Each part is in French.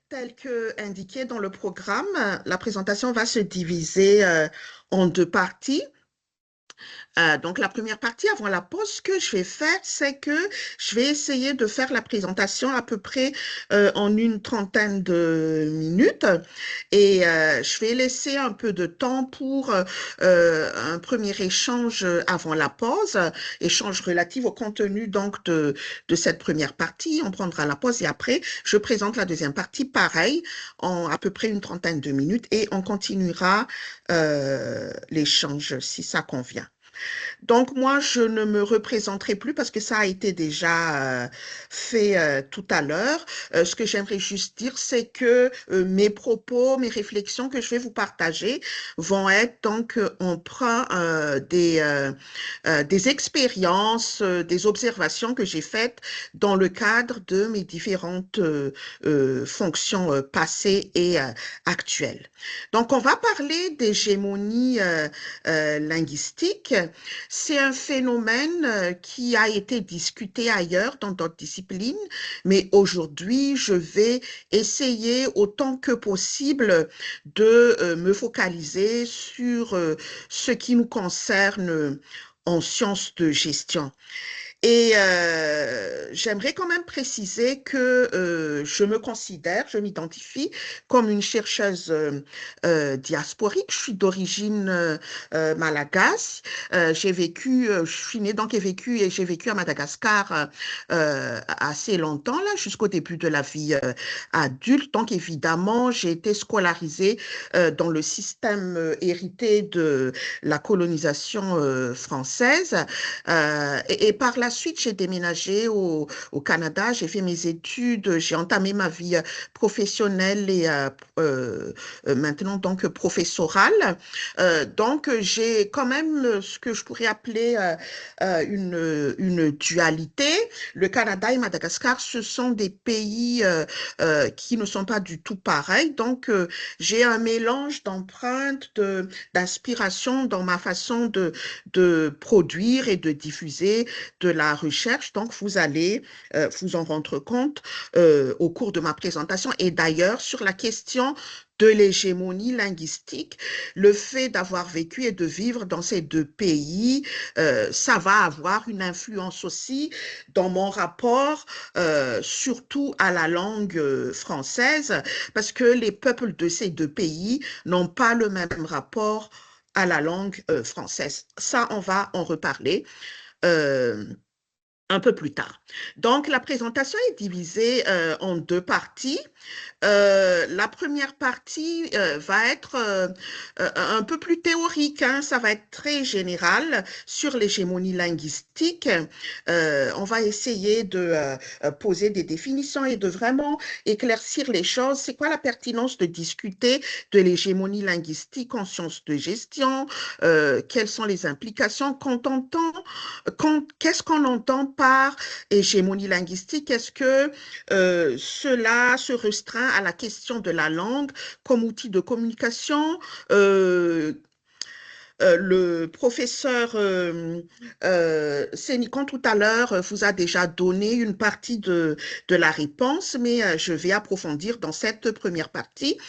tel que indiqué dans le programme, la présentation va se diviser en deux parties. Donc, la première partie, avant la pause, ce que je vais faire, c'est que je vais essayer de faire la présentation à peu près en une trentaine de minutes et je vais laisser un peu de temps pour un premier échange avant la pause, échange relatif au contenu donc de cette première partie. On prendra la pause et après, je présente la deuxième partie, pareil, en à peu près une trentaine de minutes et on continuera l'échange si ça convient. Donc, moi, je ne me représenterai plus parce que ça a été déjà fait tout à l'heure. Ce que j'aimerais juste dire, c'est que mes propos, mes réflexions que je vais vous partager vont être donc emprunts des expériences, des observations que j'ai faites dans le cadre de mes différentes fonctions passées et actuelles. Donc, on va parler d'hégémonie linguistique. C'est un phénomène qui a été discuté ailleurs dans d'autres disciplines, mais aujourd'hui, je vais essayer autant que possible de me focaliser sur ce qui nous concerne en sciences de gestion. Et j'aimerais quand même préciser que je me considère, je m'identifie comme une chercheuse diasporique. Je suis d'origine malagasy. J'ai vécu, je suis née donc et j'ai vécu à Madagascar assez longtemps, là, jusqu'au début de la vie adulte. Donc évidemment, j'ai été scolarisée dans le système hérité de la colonisation française. Et par la suite, j'ai déménagé au Canada, j'ai fait mes études, j'ai entamé ma vie professionnelle et maintenant donc professorale. Donc, j'ai quand même ce que je pourrais appeler une dualité. Le Canada et Madagascar, ce sont des pays qui ne sont pas du tout pareils. Donc, j'ai un mélange d'empreintes, d'inspiration dans ma façon de produire et de diffuser de la recherche. Donc, vous allez vous en rendre compte au cours de ma présentation. Et d'ailleurs, sur la question de l'hégémonie linguistique, le fait d'avoir vécu et de vivre dans ces deux pays, ça va avoir une influence aussi dans mon rapport, surtout à la langue française, parce que les peuples de ces deux pays n'ont pas le même rapport à la langue française. Ça, on va en reparler euh, un peu plus tard. Donc, la présentation est divisée en deux parties. La première partie va être un peu plus théorique, hein, ça va être très général sur l'hégémonie linguistique. On va essayer de poser des définitions et de vraiment éclaircir les choses. C'est quoi la pertinence de discuter de l'hégémonie linguistique en sciences de gestion? Quelles sont les implications qu'est-ce qu'on entend par hégémonie linguistique? Est-ce que cela se restreint à la question de la langue comme outil de communication. Le professeur Sénicon tout à l'heure vous a déjà donné une partie de la réponse, mais je vais approfondir dans cette première partie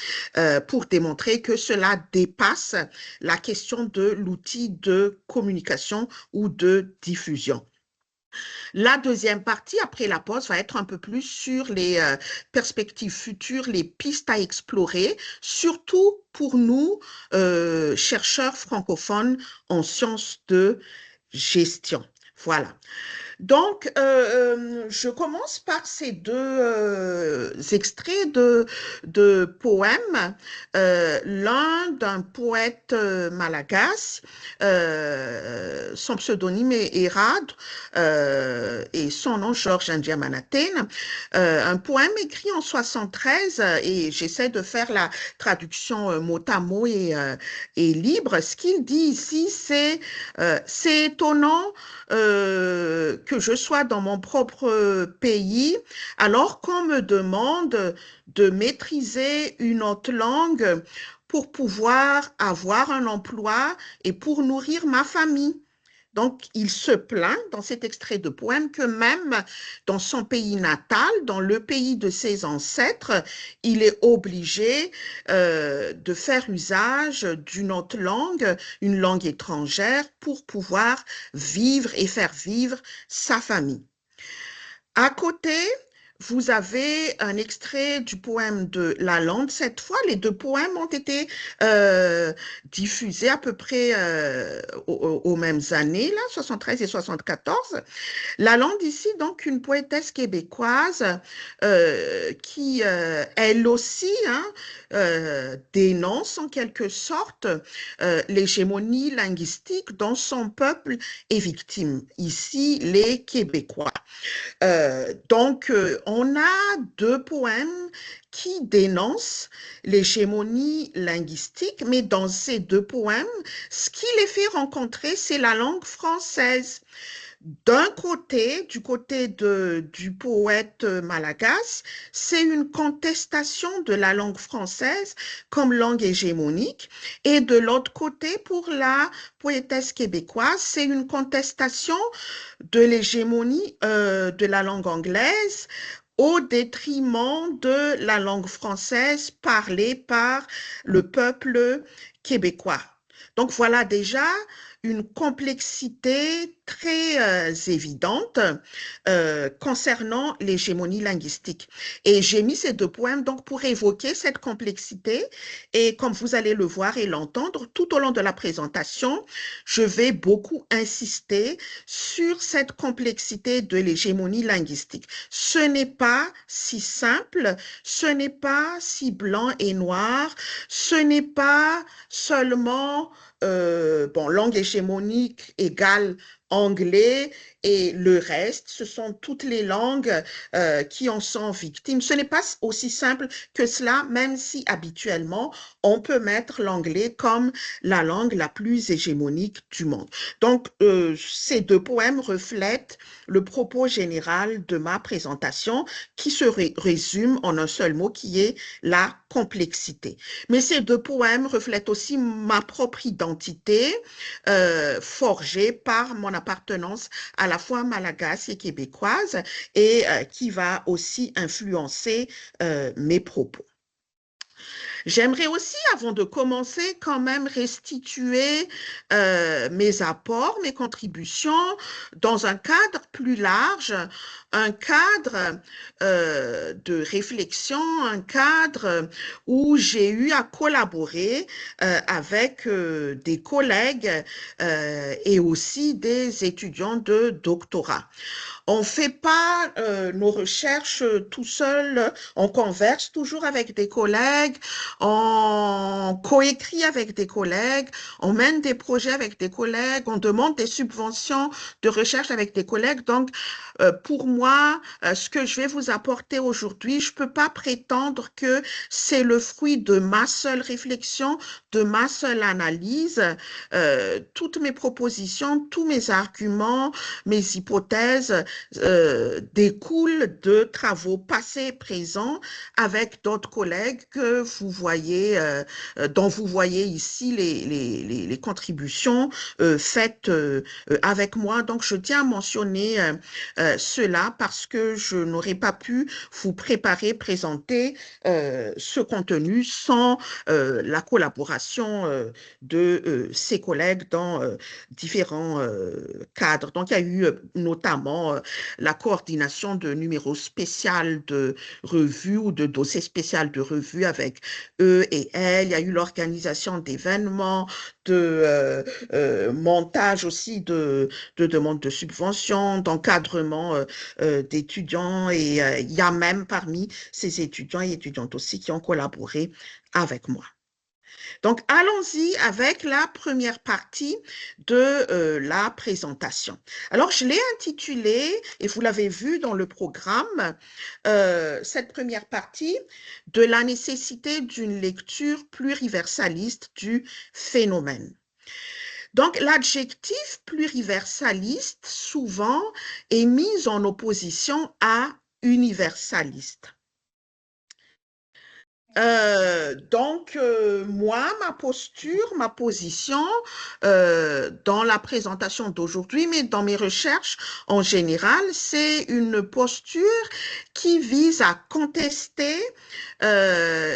pour démontrer que cela dépasse la question de l'outil de communication ou de diffusion. La deuxième partie, après la pause, va être un peu plus sur les perspectives futures, les pistes à explorer, surtout pour nous, chercheurs francophones en sciences de gestion. Voilà. Donc, je commence par ces deux extraits de poèmes. L'un d'un poète malagasy, son pseudonyme est Hérad et son nom Georges Ndiamanaten. Un poème écrit en 73 et j'essaie de faire la traduction mot à mot et libre. Ce qu'il dit ici, c'est étonnant que je sois dans mon propre pays, alors qu'on me demande de maîtriser une autre langue pour pouvoir avoir un emploi et pour nourrir ma famille. Donc, il se plaint dans cet extrait de poème que même dans son pays natal, dans le pays de ses ancêtres, il est obligé de faire usage d'une autre langue, une langue étrangère, pour pouvoir vivre et faire vivre sa famille. À côté, vous avez un extrait du poème de Lalande. Cette fois, les deux poèmes ont été diffusés à peu près aux mêmes années, là, 73 et 74. Lalande ici, donc, une poétesse québécoise qui, elle aussi, hein, dénonce en quelque sorte l'hégémonie linguistique dont son peuple est victime. Ici, les Québécois. On a deux poèmes qui dénoncent l'hégémonie linguistique, mais dans ces deux poèmes, ce qui les fait rencontrer, c'est la langue française. D'un côté, du côté du poète Malagas, c'est une contestation de la langue française comme langue hégémonique. Et de l'autre côté, pour la poétesse québécoise, c'est une contestation de l'hégémonie de la langue anglaise au détriment de la langue française parlée par le peuple québécois. Donc voilà déjà une complexité très évidente concernant l'hégémonie linguistique. Et j'ai mis ces deux poèmes donc pour évoquer cette complexité. Et comme vous allez le voir et l'entendre tout au long de la présentation, je vais beaucoup insister sur cette complexité de l'hégémonie linguistique. Ce n'est pas si simple, ce n'est pas si blanc et noir, ce n'est pas seulement langue hégémonique égale anglais et le reste, ce sont toutes les langues qui en sont victimes. Ce n'est pas aussi simple que cela, même si habituellement, on peut mettre l'anglais comme la langue la plus hégémonique du monde. Donc, ces deux poèmes reflètent le propos général de ma présentation qui se résume en un seul mot qui est la complexité. Mais ces deux poèmes reflètent aussi ma propre identité forgée par mon appartenance à la fois malagasy et québécoise et qui va aussi influencer mes propos. J'aimerais aussi, avant de commencer, quand même restituer mes apports, mes contributions dans un cadre plus large, un cadre de réflexion, un cadre où j'ai eu à collaborer avec des collègues et aussi des étudiants de doctorat. On ne fait pas nos recherches tout seul, on converse toujours avec des collègues, on coécrit avec des collègues, on mène des projets avec des collègues, on demande des subventions de recherche avec des collègues. Donc, pour moi, ce que je vais vous apporter aujourd'hui, je ne peux pas prétendre que c'est le fruit de ma seule réflexion, de ma seule analyse. Toutes mes propositions, tous mes arguments, mes hypothèses découlent de travaux passés et présents avec d'autres collègues que vous voyez, dont vous voyez ici les contributions faites avec moi. Donc, je tiens à mentionner cela parce que je n'aurais pas pu vous préparer, présenter ce contenu sans la collaboration de ses collègues dans différents cadres. Donc, il y a eu notamment la coordination de numéros spéciaux de revues ou de dossiers spéciaux de revues avec eux et elles. Il y a eu l'organisation d'événements, de montage aussi de demandes de subventions, d'encadrement d'étudiants et il y a même parmi ces étudiants et étudiantes aussi qui ont collaboré avec moi. Donc, allons-y avec la première partie de la présentation. Alors, je l'ai intitulée, et vous l'avez vu dans le programme, cette première partie, de la nécessité d'une lecture pluriversaliste du phénomène. Donc, l'adjectif pluriversaliste, souvent, est mis en opposition à universaliste. Moi, ma posture, ma position dans la présentation d'aujourd'hui, mais dans mes recherches en général, c'est une posture qui vise à contester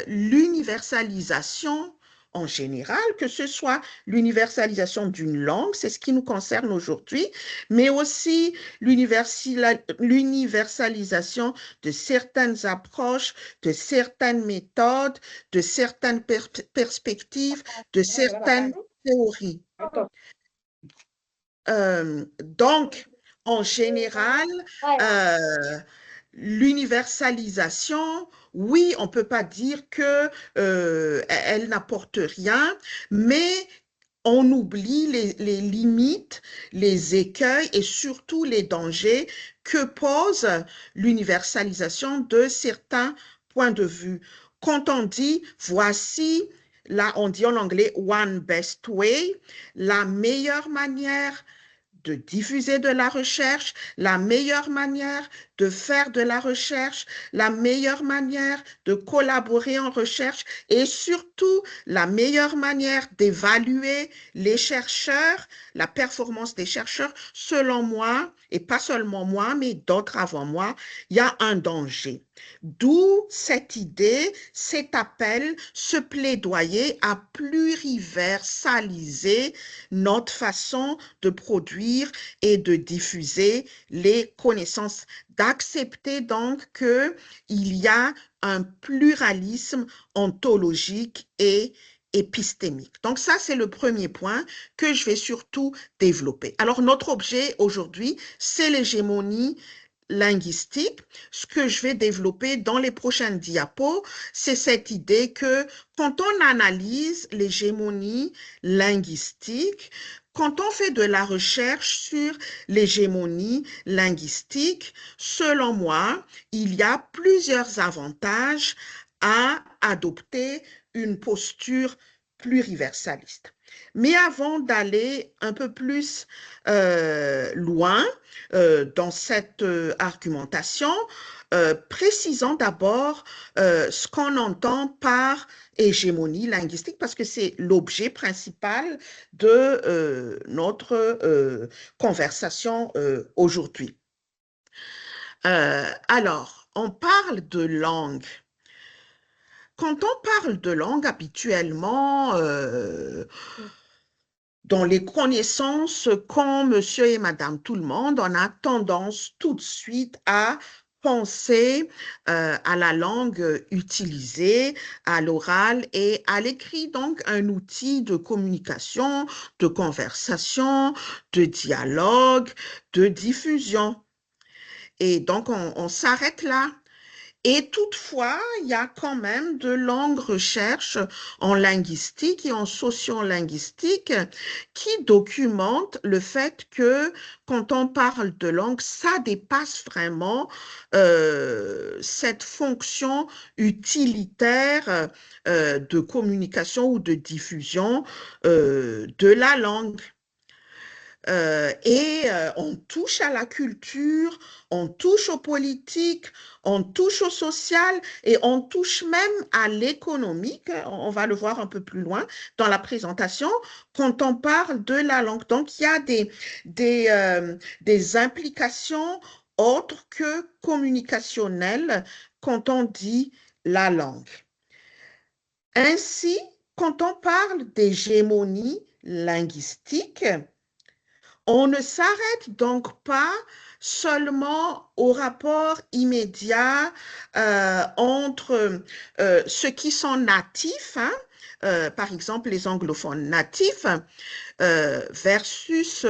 l'universalisation en général, que ce soit l'universalisation d'une langue, c'est ce qui nous concerne aujourd'hui, mais aussi l'universalisation de certaines approches, de certaines méthodes, de certaines perspectives, de certaines théories. Donc, en général, euh, l'universalisation, oui, on ne peut pas dire que elle n'apporte rien, mais on oublie les limites, les écueils et surtout les dangers que pose l'universalisation de certains points de vue. Quand on dit voici, là on dit en anglais one best way, la meilleure manière de diffuser de la recherche, la meilleure manière de faire de la recherche, la meilleure manière de collaborer en recherche et surtout la meilleure manière d'évaluer les chercheurs, la performance des chercheurs, selon moi, et pas seulement moi, mais d'autres avant moi, il y a un danger. D'où cette idée, cet appel, ce plaidoyer à pluriversaliser notre façon de produire et de diffuser les connaissances, d'accepter donc qu'il y a un pluralisme ontologique et épistémique. Donc ça, c'est le premier point que je vais surtout développer. Alors notre objet aujourd'hui, c'est l'hégémonie linguistique. Ce que je vais développer dans les prochaines diapos, c'est cette idée que quand on analyse l'hégémonie linguistique, quand on fait de la recherche sur l'hégémonie linguistique, selon moi, il y a plusieurs avantages à adopter une posture pluriversaliste. Mais avant d'aller un peu plus loin dans cette argumentation, précisons d'abord ce qu'on entend par hégémonie linguistique parce que c'est l'objet principal de notre conversation aujourd'hui. Alors, on parle de langue. Quand on parle de langue, habituellement, dans les connaissances qu'ont monsieur et madame tout le monde, on a tendance tout de suite à penser à la langue utilisée, à l'oral et à l'écrit, donc un outil de communication, de conversation, de dialogue, de diffusion. Et donc, on s'arrête là. Et toutefois, il y a quand même de longues recherches en linguistique et en sociolinguistique qui documentent le fait que quand on parle de langue, ça dépasse vraiment cette fonction utilitaire de communication ou de diffusion de la langue. On touche à la culture, on touche aux politiques, on touche au social et on touche même à l'économique. On va le voir un peu plus loin dans la présentation quand on parle de la langue. Donc, il y a des implications autres que communicationnelles quand on dit la langue. Ainsi, quand on parle d'hégémonie linguistique, on ne s'arrête donc pas seulement au rapport immédiat entre ceux qui sont natifs, hein, par exemple les anglophones natifs, versus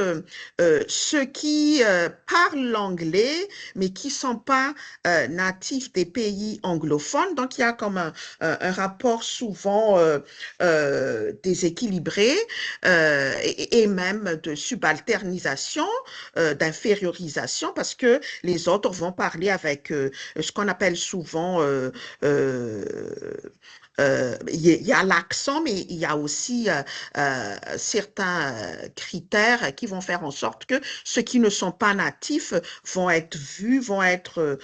ceux qui parlent l'anglais, mais qui ne sont pas natifs des pays anglophones. Donc, il y a comme un rapport souvent déséquilibré et même de subalternisation, d'infériorisation, parce que les autres vont parler avec ce qu'on appelle souvent il y a l'accent accent, mais il y a aussi certains critères qui vont faire en sorte que ceux qui ne sont pas natifs vont être vus, vont être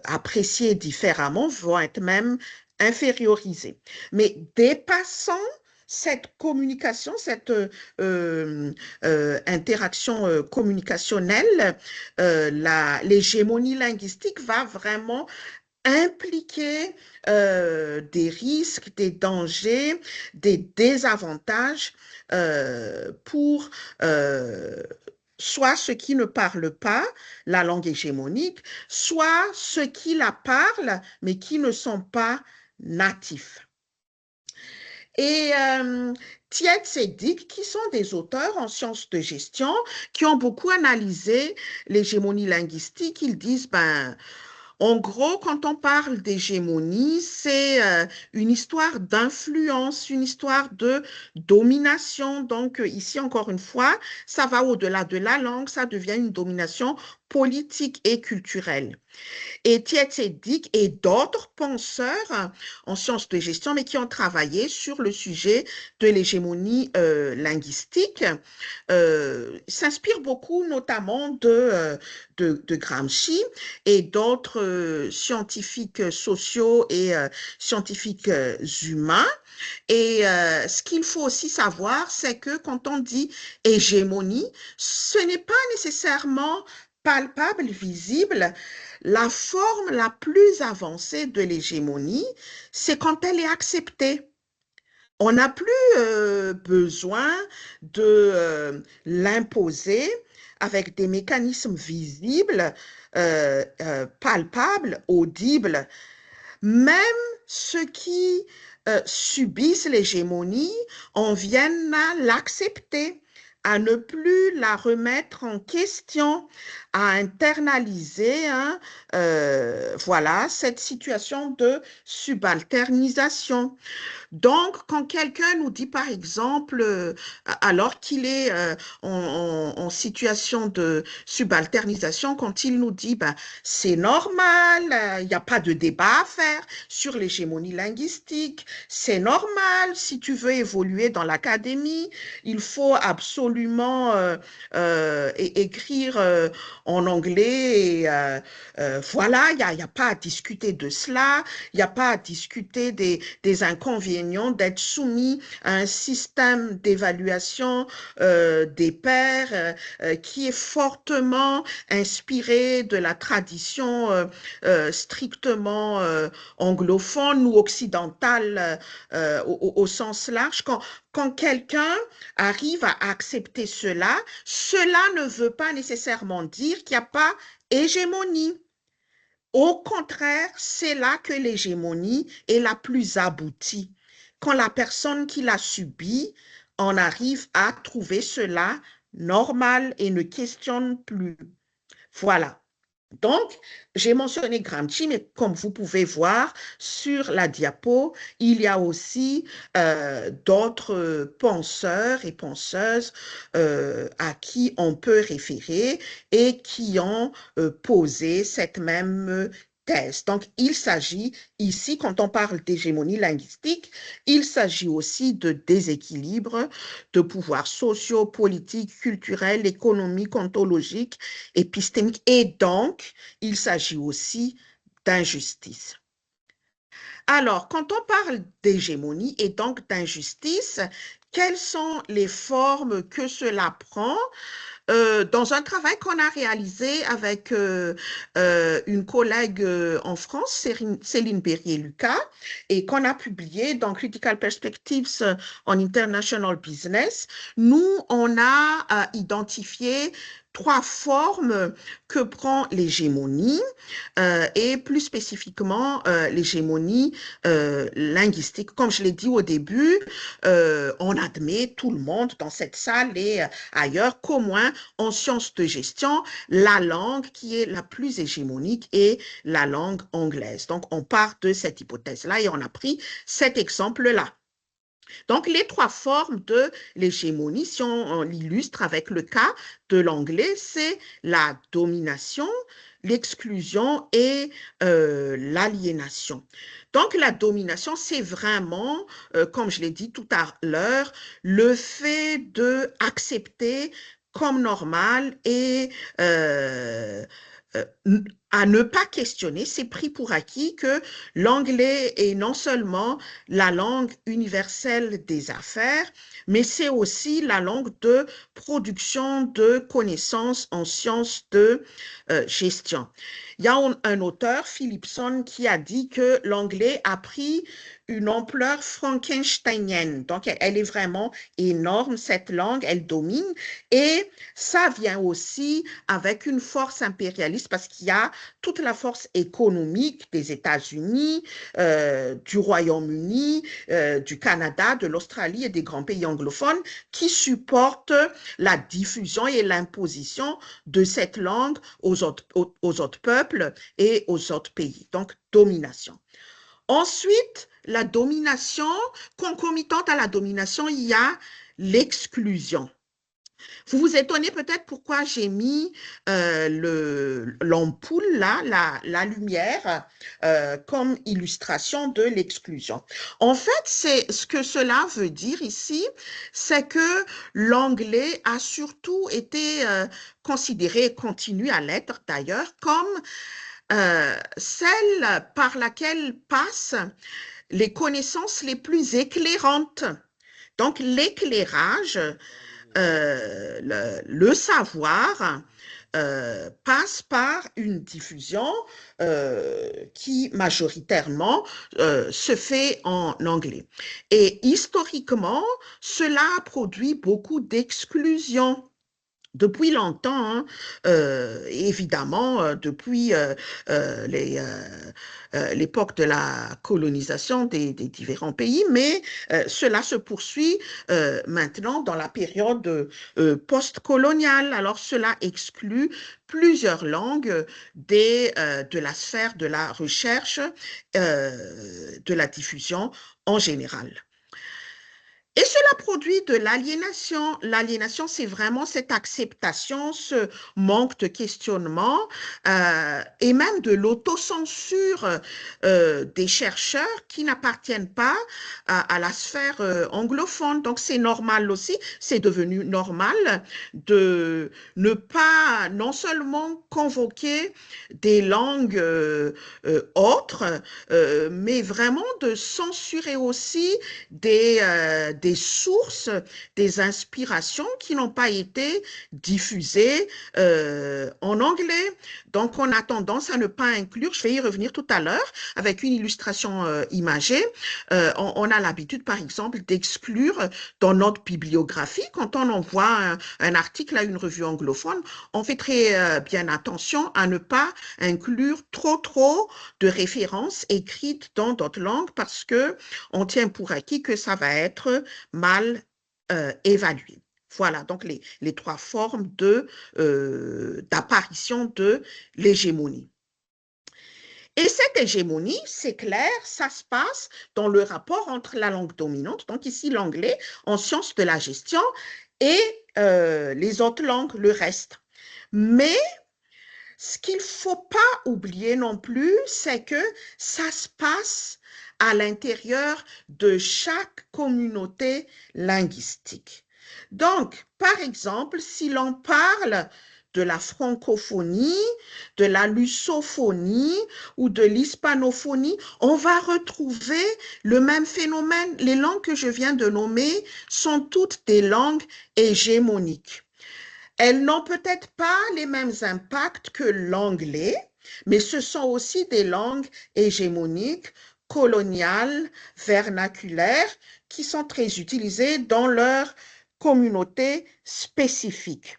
appréciés différemment, vont être même infériorisés. Mais dépassant cette communication, cette interaction communicationnelle, l'hégémonie linguistique va vraiment impliquer des risques, des dangers, des désavantages pour soit ceux qui ne parlent pas la langue hégémonique, soit ceux qui la parlent, mais qui ne sont pas natifs. Et Tiet Sedik, qui sont des auteurs en sciences de gestion, qui ont beaucoup analysé l'hégémonie linguistique, ils disent, ben, en gros, quand on parle d'hégémonie, c'est une histoire d'influence, une histoire de domination. Donc, ici, encore une fois, ça va au-delà de la langue, ça devient une domination politique et culturelle. Et Tietze-Dick et d'autres penseurs en sciences de gestion, mais qui ont travaillé sur le sujet de l'hégémonie linguistique, s'inspirent beaucoup notamment de Gramsci et d'autres scientifiques sociaux et scientifiques humains. Et ce qu'il faut aussi savoir, c'est que quand on dit hégémonie, ce n'est pas nécessairement palpable, visible. La forme la plus avancée de l'hégémonie, c'est quand elle est acceptée. On n'a plus besoin de l'imposer avec des mécanismes visibles, palpables, audibles. Même ceux qui subissent l'hégémonie en viennent à l'accepter, à ne plus la remettre en question, à internaliser hein, voilà, cette situation de subalternisation. Donc, quand quelqu'un nous dit, par exemple, alors qu'il est en situation de subalternisation, quand il nous dit, ben, c'est normal, il n'y a pas de débat à faire sur l'hégémonie linguistique, c'est normal, si tu veux évoluer dans l'académie, il faut absolument écrire en anglais, et voilà, il n'y a pas à discuter de cela, il n'y a pas à discuter des inconvénients d'être soumis à un système d'évaluation des pairs qui est fortement inspiré de la tradition strictement anglophone ou occidentale au sens large. Quand quelqu'un arrive à accepter cela, cela ne veut pas nécessairement dire qu'il n'y a pas hégémonie. Au contraire, c'est là que l'hégémonie est la plus aboutie. Quand la personne qui l'a subie en arrive à trouver cela normal et ne questionne plus. Voilà. Donc, j'ai mentionné Gramsci, mais comme vous pouvez voir sur la diapo, il y a aussi d'autres penseurs et penseuses à qui on peut référer et qui ont posé cette même thèse. Donc, il s'agit ici, quand on parle d'hégémonie linguistique, il s'agit aussi de déséquilibre de pouvoirs sociaux, politiques, culturels, économiques, ontologiques, épistémiques, et donc, il s'agit aussi d'injustice. Alors, quand on parle d'hégémonie et donc d'injustice, quelles sont les formes que cela prend? Dans un travail qu'on a réalisé avec une collègue en France, Céline Berrier-Lucas, et qu'on a publié dans Critical Perspectives on International Business, nous, on a identifié trois formes que prend l'hégémonie et plus spécifiquement l'hégémonie linguistique. Comme je l'ai dit au début, on admet tout le monde dans cette salle et ailleurs qu'au moins en sciences de gestion, la langue qui est la plus hégémonique est la langue anglaise. Donc, on part de cette hypothèse-là et on a pris cet exemple-là. Donc, les trois formes de l'hégémonie, si on l'illustre avec le cas de l'anglais, c'est la domination, l'exclusion et l'aliénation. Donc, la domination, c'est vraiment, comme je l'ai dit tout à l'heure, le fait d'accepter comme normal et euh, euh, à ne pas questionner, c'est pris pour acquis que l'anglais est non seulement la langue universelle des affaires, mais c'est aussi la langue de production de connaissances en sciences de gestion. Il y a un auteur, Philipson, qui a dit que l'anglais a pris une ampleur frankensteinienne. Donc, elle est vraiment énorme, cette langue, elle domine. Et ça vient aussi avec une force impérialiste parce qu'il y a toute la force économique des États-Unis, du Royaume-Uni, du Canada, de l'Australie et des grands pays anglophones qui supportent la diffusion et l'imposition de cette langue aux autres peuples et aux autres pays. Donc, domination. Ensuite, la domination, concomitante à la domination, il y a l'exclusion. Vous vous étonnez peut-être pourquoi j'ai mis l'ampoule, là, la lumière, comme illustration de l'exclusion. En fait, c'est ce que cela veut dire ici, c'est que l'anglais a surtout été considéré, et continue à l'être d'ailleurs, comme celle par laquelle passent les connaissances les plus éclairantes. Donc, l'éclairage, le savoir passe par une diffusion qui majoritairement se fait en anglais. Et historiquement, cela a produit beaucoup d'exclusion. Depuis longtemps, hein, évidemment, depuis l'époque de la colonisation des différents pays, mais cela se poursuit maintenant dans la période post-coloniale. Alors, cela exclut plusieurs langues de la sphère de la recherche, de la diffusion en général. Et cela produit de l'aliénation. L'aliénation, c'est vraiment cette acceptation, ce manque de questionnement et même de l'autocensure des chercheurs qui n'appartiennent pas à la sphère anglophone. Donc, c'est normal aussi, c'est devenu normal de ne pas non seulement convoquer des langues autres, mais vraiment de censurer aussi des sources, des inspirations qui n'ont pas été diffusées en anglais. Donc, on a tendance à ne pas inclure, je vais y revenir tout à l'heure, avec une illustration imagée, on a l'habitude, par exemple, d'exclure dans notre bibliographie, quand on envoie un article à une revue anglophone, on fait très bien attention à ne pas inclure trop de références écrites dans d'autres langues parce que on tient pour acquis que ça va être mal évalué. Voilà, donc les trois formes d'apparition de l'hégémonie. Et cette hégémonie, c'est clair, ça se passe dans le rapport entre la langue dominante, donc ici l'anglais, en sciences de la gestion, et les autres langues, le reste. Mais ce qu'il ne faut pas oublier non plus, c'est que ça se passe à l'intérieur de chaque communauté linguistique. Donc, par exemple, si l'on parle de la francophonie, de la lusophonie ou de l'hispanophonie, on va retrouver le même phénomène. Les langues que je viens de nommer sont toutes des langues hégémoniques. Elles n'ont peut-être pas les mêmes impacts que l'anglais, mais ce sont aussi des langues hégémoniques, coloniales, vernaculaires, qui sont très utilisées dans leur communauté spécifique.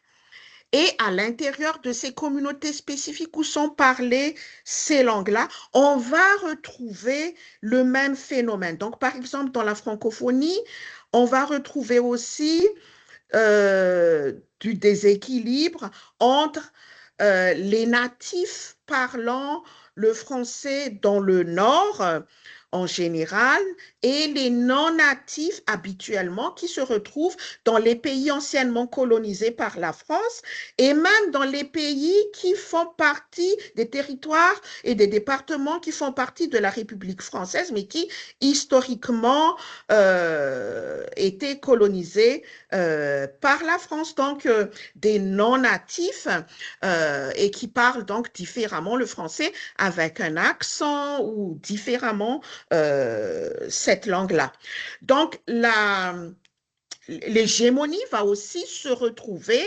Et à l'intérieur de ces communautés spécifiques où sont parlées ces langues-là, on va retrouver le même phénomène. Donc, par exemple, dans la francophonie, on va retrouver aussi du déséquilibre entre les natifs parlant le français dans le nord. en général et les non-natifs habituellement qui se retrouvent dans les pays anciennement colonisés par la France et même dans les pays qui font partie des territoires et des départements qui font partie de la République française, mais qui historiquement étaient colonisés par la France. Donc, des non-natifs et qui parlent donc différemment le français avec un accent ou différemment cette langue-là. Donc, l'hégémonie va aussi se retrouver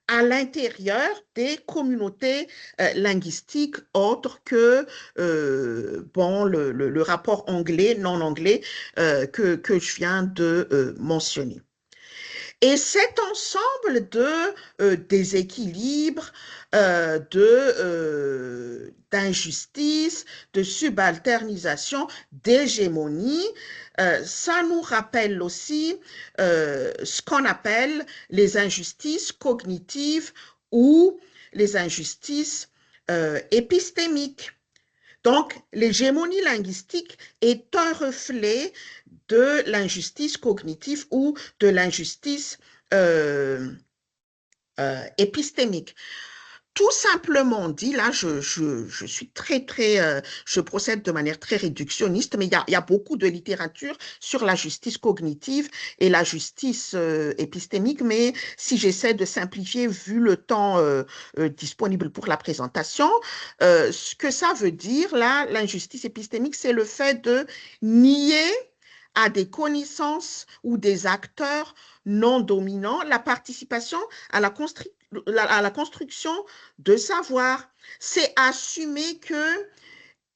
à l'intérieur des communautés linguistiques autres que bon, le rapport anglais, non anglais que je viens de mentionner. Et cet ensemble de déséquilibres, d'injustices, de subalternisation, d'hégémonie, ça nous rappelle aussi ce qu'on appelle les injustices cognitives ou les injustices épistémiques. Donc, l'hégémonie linguistique est un reflet de l'injustice cognitive ou de l'injustice épistémique. Tout simplement dit, là, je suis je procède de manière très réductionniste, mais il y a beaucoup de littérature sur la justice cognitive et la justice épistémique, mais si j'essaie de simplifier, vu le temps disponible pour la présentation, ce que ça veut dire, là, l'injustice épistémique, c'est le fait de nier à des connaissances ou des acteurs non dominants la participation à la construction de savoir. C'est assumer qu'il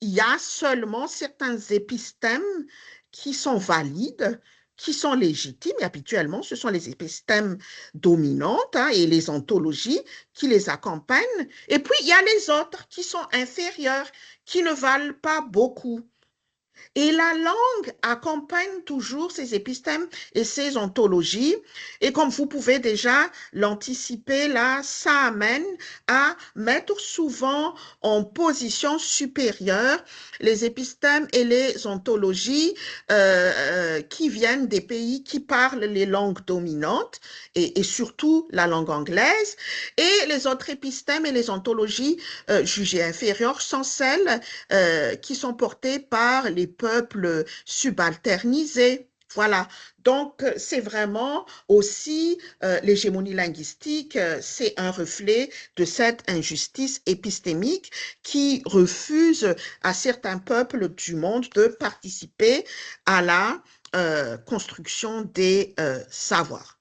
y a seulement certains épistémes qui sont valides, qui sont légitimes, et habituellement, ce sont les épistémes dominantes hein, et les ontologies qui les accompagnent. Et puis, il y a les autres qui sont inférieurs, qui ne valent pas beaucoup. Et la langue accompagne toujours ces épistémes et ces ontologies. Et comme vous pouvez déjà l'anticiper, là, ça amène à mettre souvent en position supérieure les épistémes et les ontologies qui viennent des pays qui parlent les langues dominantes et surtout la langue anglaise. Et les autres épistémes et les ontologies jugées inférieures sont celles qui sont portées par les peuples subalternisés. Voilà, donc c'est vraiment aussi l'hégémonie linguistique, c'est un reflet de cette injustice épistémique qui refuse à certains peuples du monde de participer à la construction des savoirs.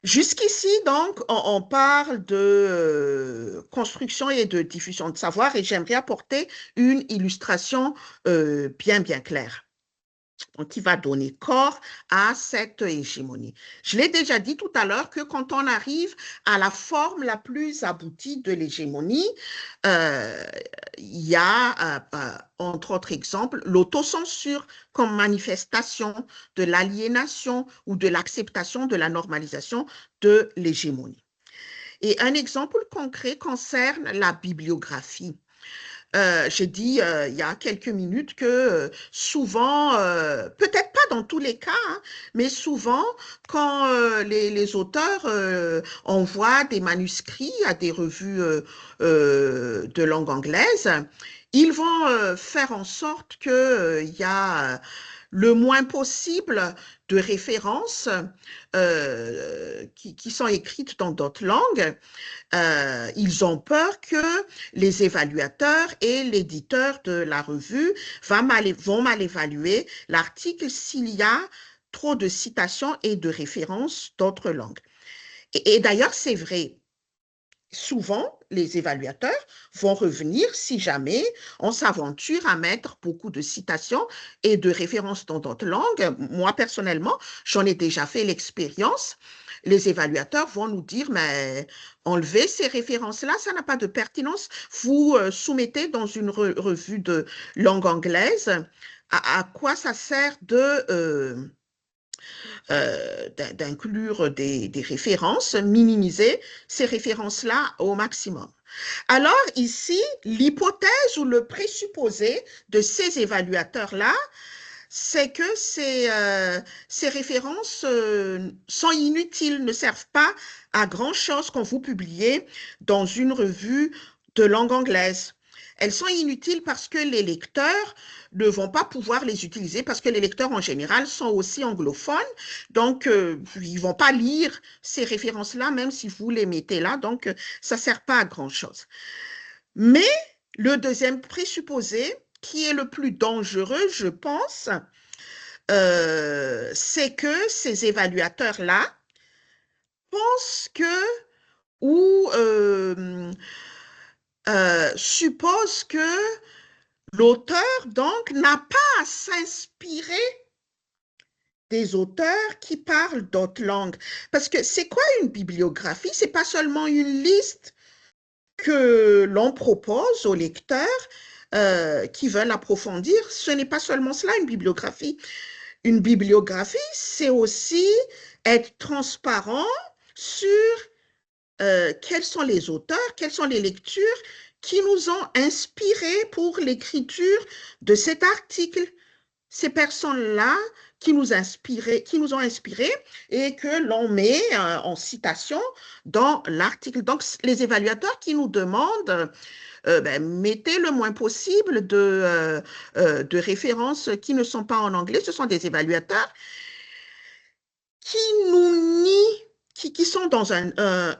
Jusqu'ici, donc, on parle de construction et de diffusion de savoir et j'aimerais apporter une illustration bien claire donc, qui va donner corps à cette hégémonie. Je l'ai déjà dit tout à l'heure que quand on arrive à la forme la plus aboutie de l'hégémonie, il y a, entre autres exemples, l'autocensure comme manifestation de l'aliénation ou de l'acceptation de la normalisation de l'hégémonie. Et un exemple concret concerne la bibliographie. J'ai dit il y a quelques minutes que souvent, peut-être pas dans tous les cas, hein, mais souvent, quand les auteurs envoient des manuscrits à des revues de langue anglaise, ils vont faire en sorte qu'il y a le moins possible de références qui sont écrites dans d'autres langues. Ils ont peur que les évaluateurs et l'éditeur de la revue vont mal évaluer l'article s'il y a trop de citations et de références d'autres langues. Et d'ailleurs, c'est vrai. Souvent, les évaluateurs vont revenir si jamais on s'aventure à mettre beaucoup de citations et de références dans d'autres langues. Moi, personnellement, j'en ai déjà fait l'expérience. Les évaluateurs vont nous dire, mais enlevez ces références-là, ça n'a pas de pertinence. Vous soumettez dans une revue de langue anglaise, à quoi ça sert d'inclure des références, minimiser ces références-là au maximum. Alors ici, l'hypothèse ou le présupposé de ces évaluateurs-là, c'est que ces références sont inutiles, ne servent pas à grand-chose quand vous publiez dans une revue de langue anglaise. Elles sont inutiles parce que les lecteurs ne vont pas pouvoir les utiliser parce que les lecteurs en général sont aussi anglophones, donc ils ne vont pas lire ces références-là, même si vous les mettez là, donc ça ne sert pas à grand-chose. Mais le deuxième présupposé, qui est le plus dangereux, je pense, c'est que ces évaluateurs-là pensent que ou supposent que l'auteur, donc, n'a pas à s'inspirer des auteurs qui parlent d'autres langues. Parce que c'est quoi une bibliographie? C'est pas seulement une liste que l'on propose aux lecteurs qui veulent approfondir. Ce n'est pas seulement cela, une bibliographie. Une bibliographie, c'est aussi être transparent sur quels sont les auteurs, quelles sont les lectures qui nous ont inspirés pour l'écriture de cet article. Ces personnes-là qui nous ont inspirés et que l'on met en citation dans l'article. Donc, les évaluateurs qui nous demandent mettez le moins possible de références qui ne sont pas en anglais. Ce sont des évaluateurs qui nous nient, qui sont dans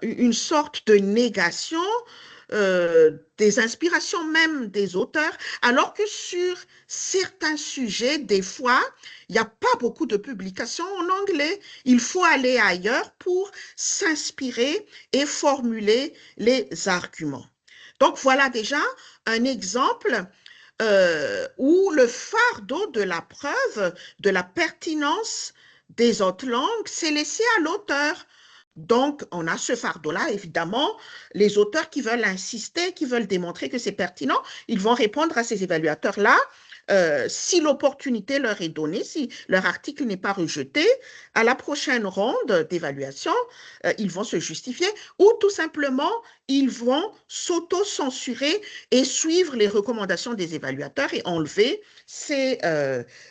une sorte de négation des inspirations même des auteurs, alors que sur certains sujets, des fois, il n'y a pas beaucoup de publications en anglais. Il faut aller ailleurs pour s'inspirer et formuler les arguments. Donc, voilà déjà un exemple où le fardeau de la preuve, de la pertinence des autres langues, s'est laissé à l'auteur. Donc, on a ce fardeau-là, évidemment. Les auteurs qui veulent insister, qui veulent démontrer que c'est pertinent, ils vont répondre à ces évaluateurs-là. Si l'opportunité leur est donnée, si leur article n'est pas rejeté, à la prochaine ronde d'évaluation, ils vont se justifier ou tout simplement, ils vont s'auto-censurer et suivre les recommandations des évaluateurs et enlever ces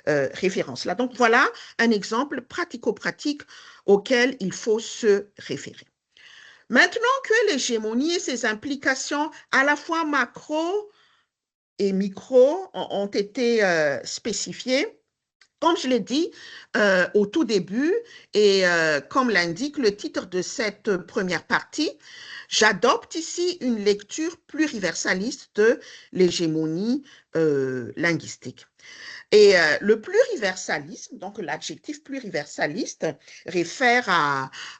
références-là. Donc, voilà un exemple pratico-pratique auquel il faut se référer. Maintenant que l'hégémonie et ses implications à la fois macro et micro ont été spécifiées, comme je l'ai dit au tout début, et comme l'indique le titre de cette première partie, j'adopte ici une lecture pluriversaliste de l'hégémonie linguistique. Et le pluriversalisme, donc l'adjectif pluriversaliste, réfère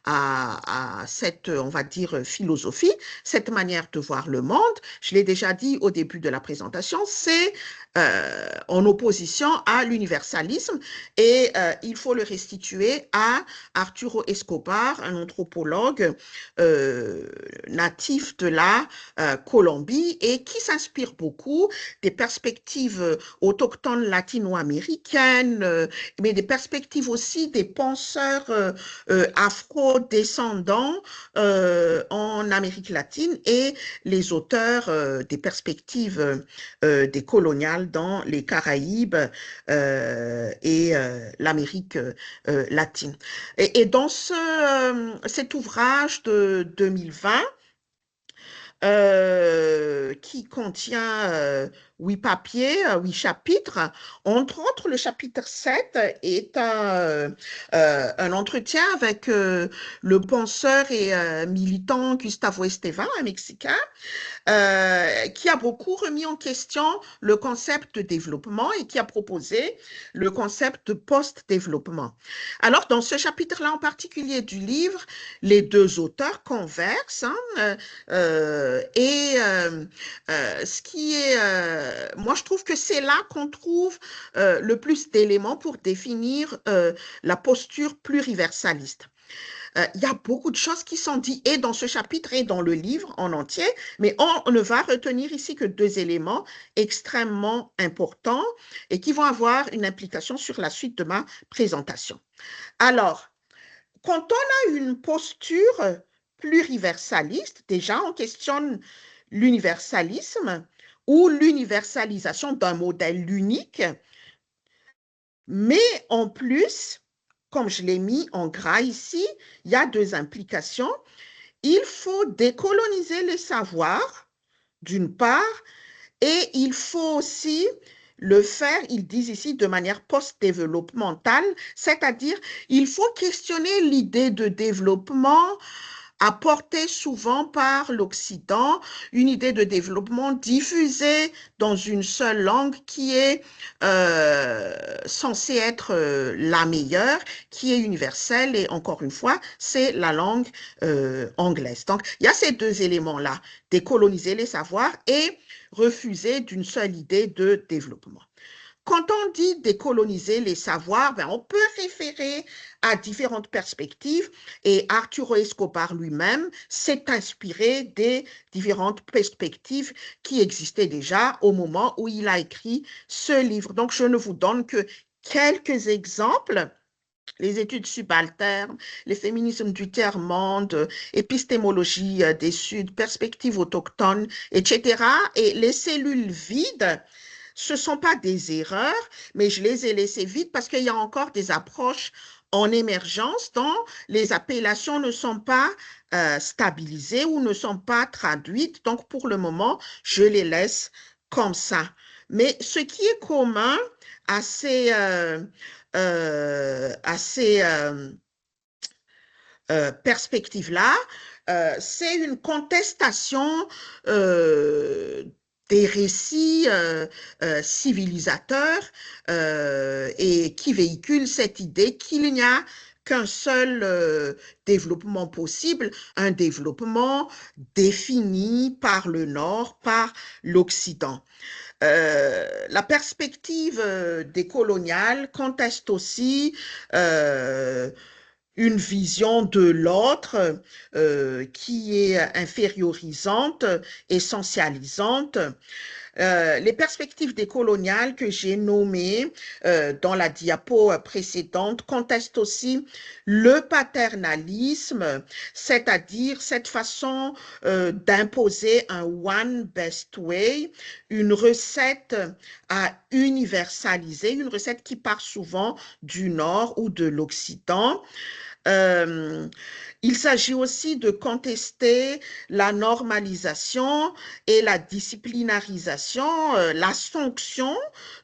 à cette, on va dire, philosophie, cette manière de voir le monde. Je l'ai déjà dit au début de la présentation, c'est en opposition à l'universalisme et il faut le restituer à Arturo Escobar, un anthropologue natif de la Colombie et qui s'inspire beaucoup des perspectives autochtones latino-américaines, mais des perspectives aussi des penseurs afro-descendants en Amérique latine et les auteurs des perspectives des coloniales dans les Caraïbes et l'Amérique latine. Et dans cet ouvrage de 2020, qui contient 8 chapitres. Entre autres, le chapitre 7 est un entretien avec le penseur et militant Gustavo Esteban, un Mexicain, qui a beaucoup remis en question le concept de développement et qui a proposé le concept de post-développement. Alors, dans ce chapitre-là en particulier du livre, les deux auteurs conversent et ce qui est, moi je trouve que c'est là qu'on trouve le plus d'éléments pour définir la posture pluriversaliste. Il y a beaucoup de choses qui sont dites et dans ce chapitre et dans le livre en entier, mais on ne va retenir ici que 2 éléments extrêmement importants et qui vont avoir une implication sur la suite de ma présentation. Alors, quand on a une posture pluriversaliste, déjà on questionne l'universalisme ou l'universalisation d'un modèle unique, mais en plus, comme je l'ai mis en gras ici, il y a deux implications. Il faut décoloniser les savoirs, d'une part, et il faut aussi le faire, ils disent ici, de manière post-développementale, c'est-à-dire il faut questionner l'idée de développement apportée souvent par l'Occident, une idée de développement diffusée dans une seule langue qui est censée être la meilleure, qui est universelle, et encore une fois, c'est la langue anglaise. Donc, il y a ces deux éléments-là, décoloniser les savoirs et refuser d'une seule idée de développement. Quand on dit décoloniser les savoirs, ben on peut référer à différentes perspectives et Arturo Escobar lui-même s'est inspiré des différentes perspectives qui existaient déjà au moment où il a écrit ce livre. Donc, je ne vous donne que quelques exemples. Les études subalternes, les féminismes du tiers-monde, épistémologie des Suds, perspectives autochtones, etc. Et les cellules vides, ce ne sont pas des erreurs, mais je les ai laissées vides parce qu'il y a encore des approches en émergence dont les appellations ne sont pas stabilisées ou ne sont pas traduites. Donc, pour le moment, je les laisse comme ça. Mais ce qui est commun à ces perspectives-là, c'est une contestation euh, des récits civilisateurs et qui véhiculent cette idée qu'il n'y a qu'un seul développement possible, un développement défini par le Nord, par l'Occident. La perspective décoloniale conteste aussi une vision de l'autre qui est infériorisante, essentialisante. Les perspectives décoloniales que j'ai nommées dans la diapo précédente contestent aussi le paternalisme, c'est-à-dire cette façon d'imposer un one best way, une recette à universaliser, une recette qui part souvent du Nord ou de l'Occident. Euh, il s'agit aussi de contester la normalisation et la disciplinarisation, la sanction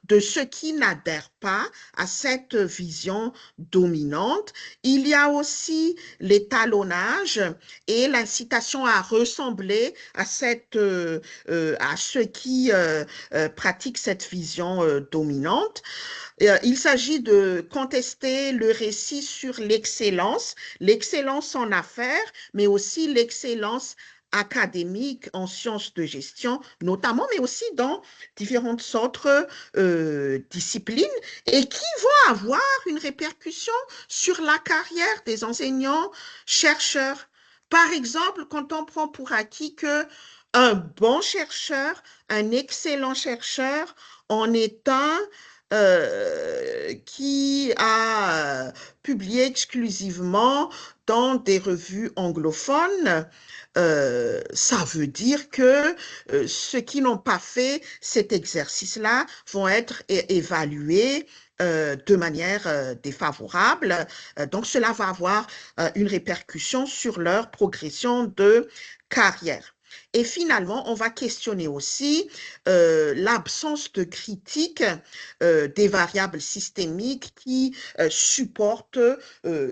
de ceux qui n'adhèrent pas à cette vision dominante. Il y a aussi l'étalonnage et l'incitation à ressembler à à ceux qui pratiquent cette vision dominante. Il s'agit de contester le récit sur l'excellence en affaires, mais aussi l'excellence académique en sciences de gestion, notamment, mais aussi dans différentes autres disciplines, et qui vont avoir une répercussion sur la carrière des enseignants-chercheurs. Par exemple, quand on prend pour acquis que un bon chercheur, un excellent chercheur, en est un qui a publié exclusivement dans des revues anglophones. Ça veut dire que ceux qui n'ont pas fait cet exercice-là vont être évalués de manière défavorable. Donc, cela va avoir une répercussion sur leur progression de carrière. Et finalement, on va questionner aussi l'absence de critique des variables systémiques qui supportent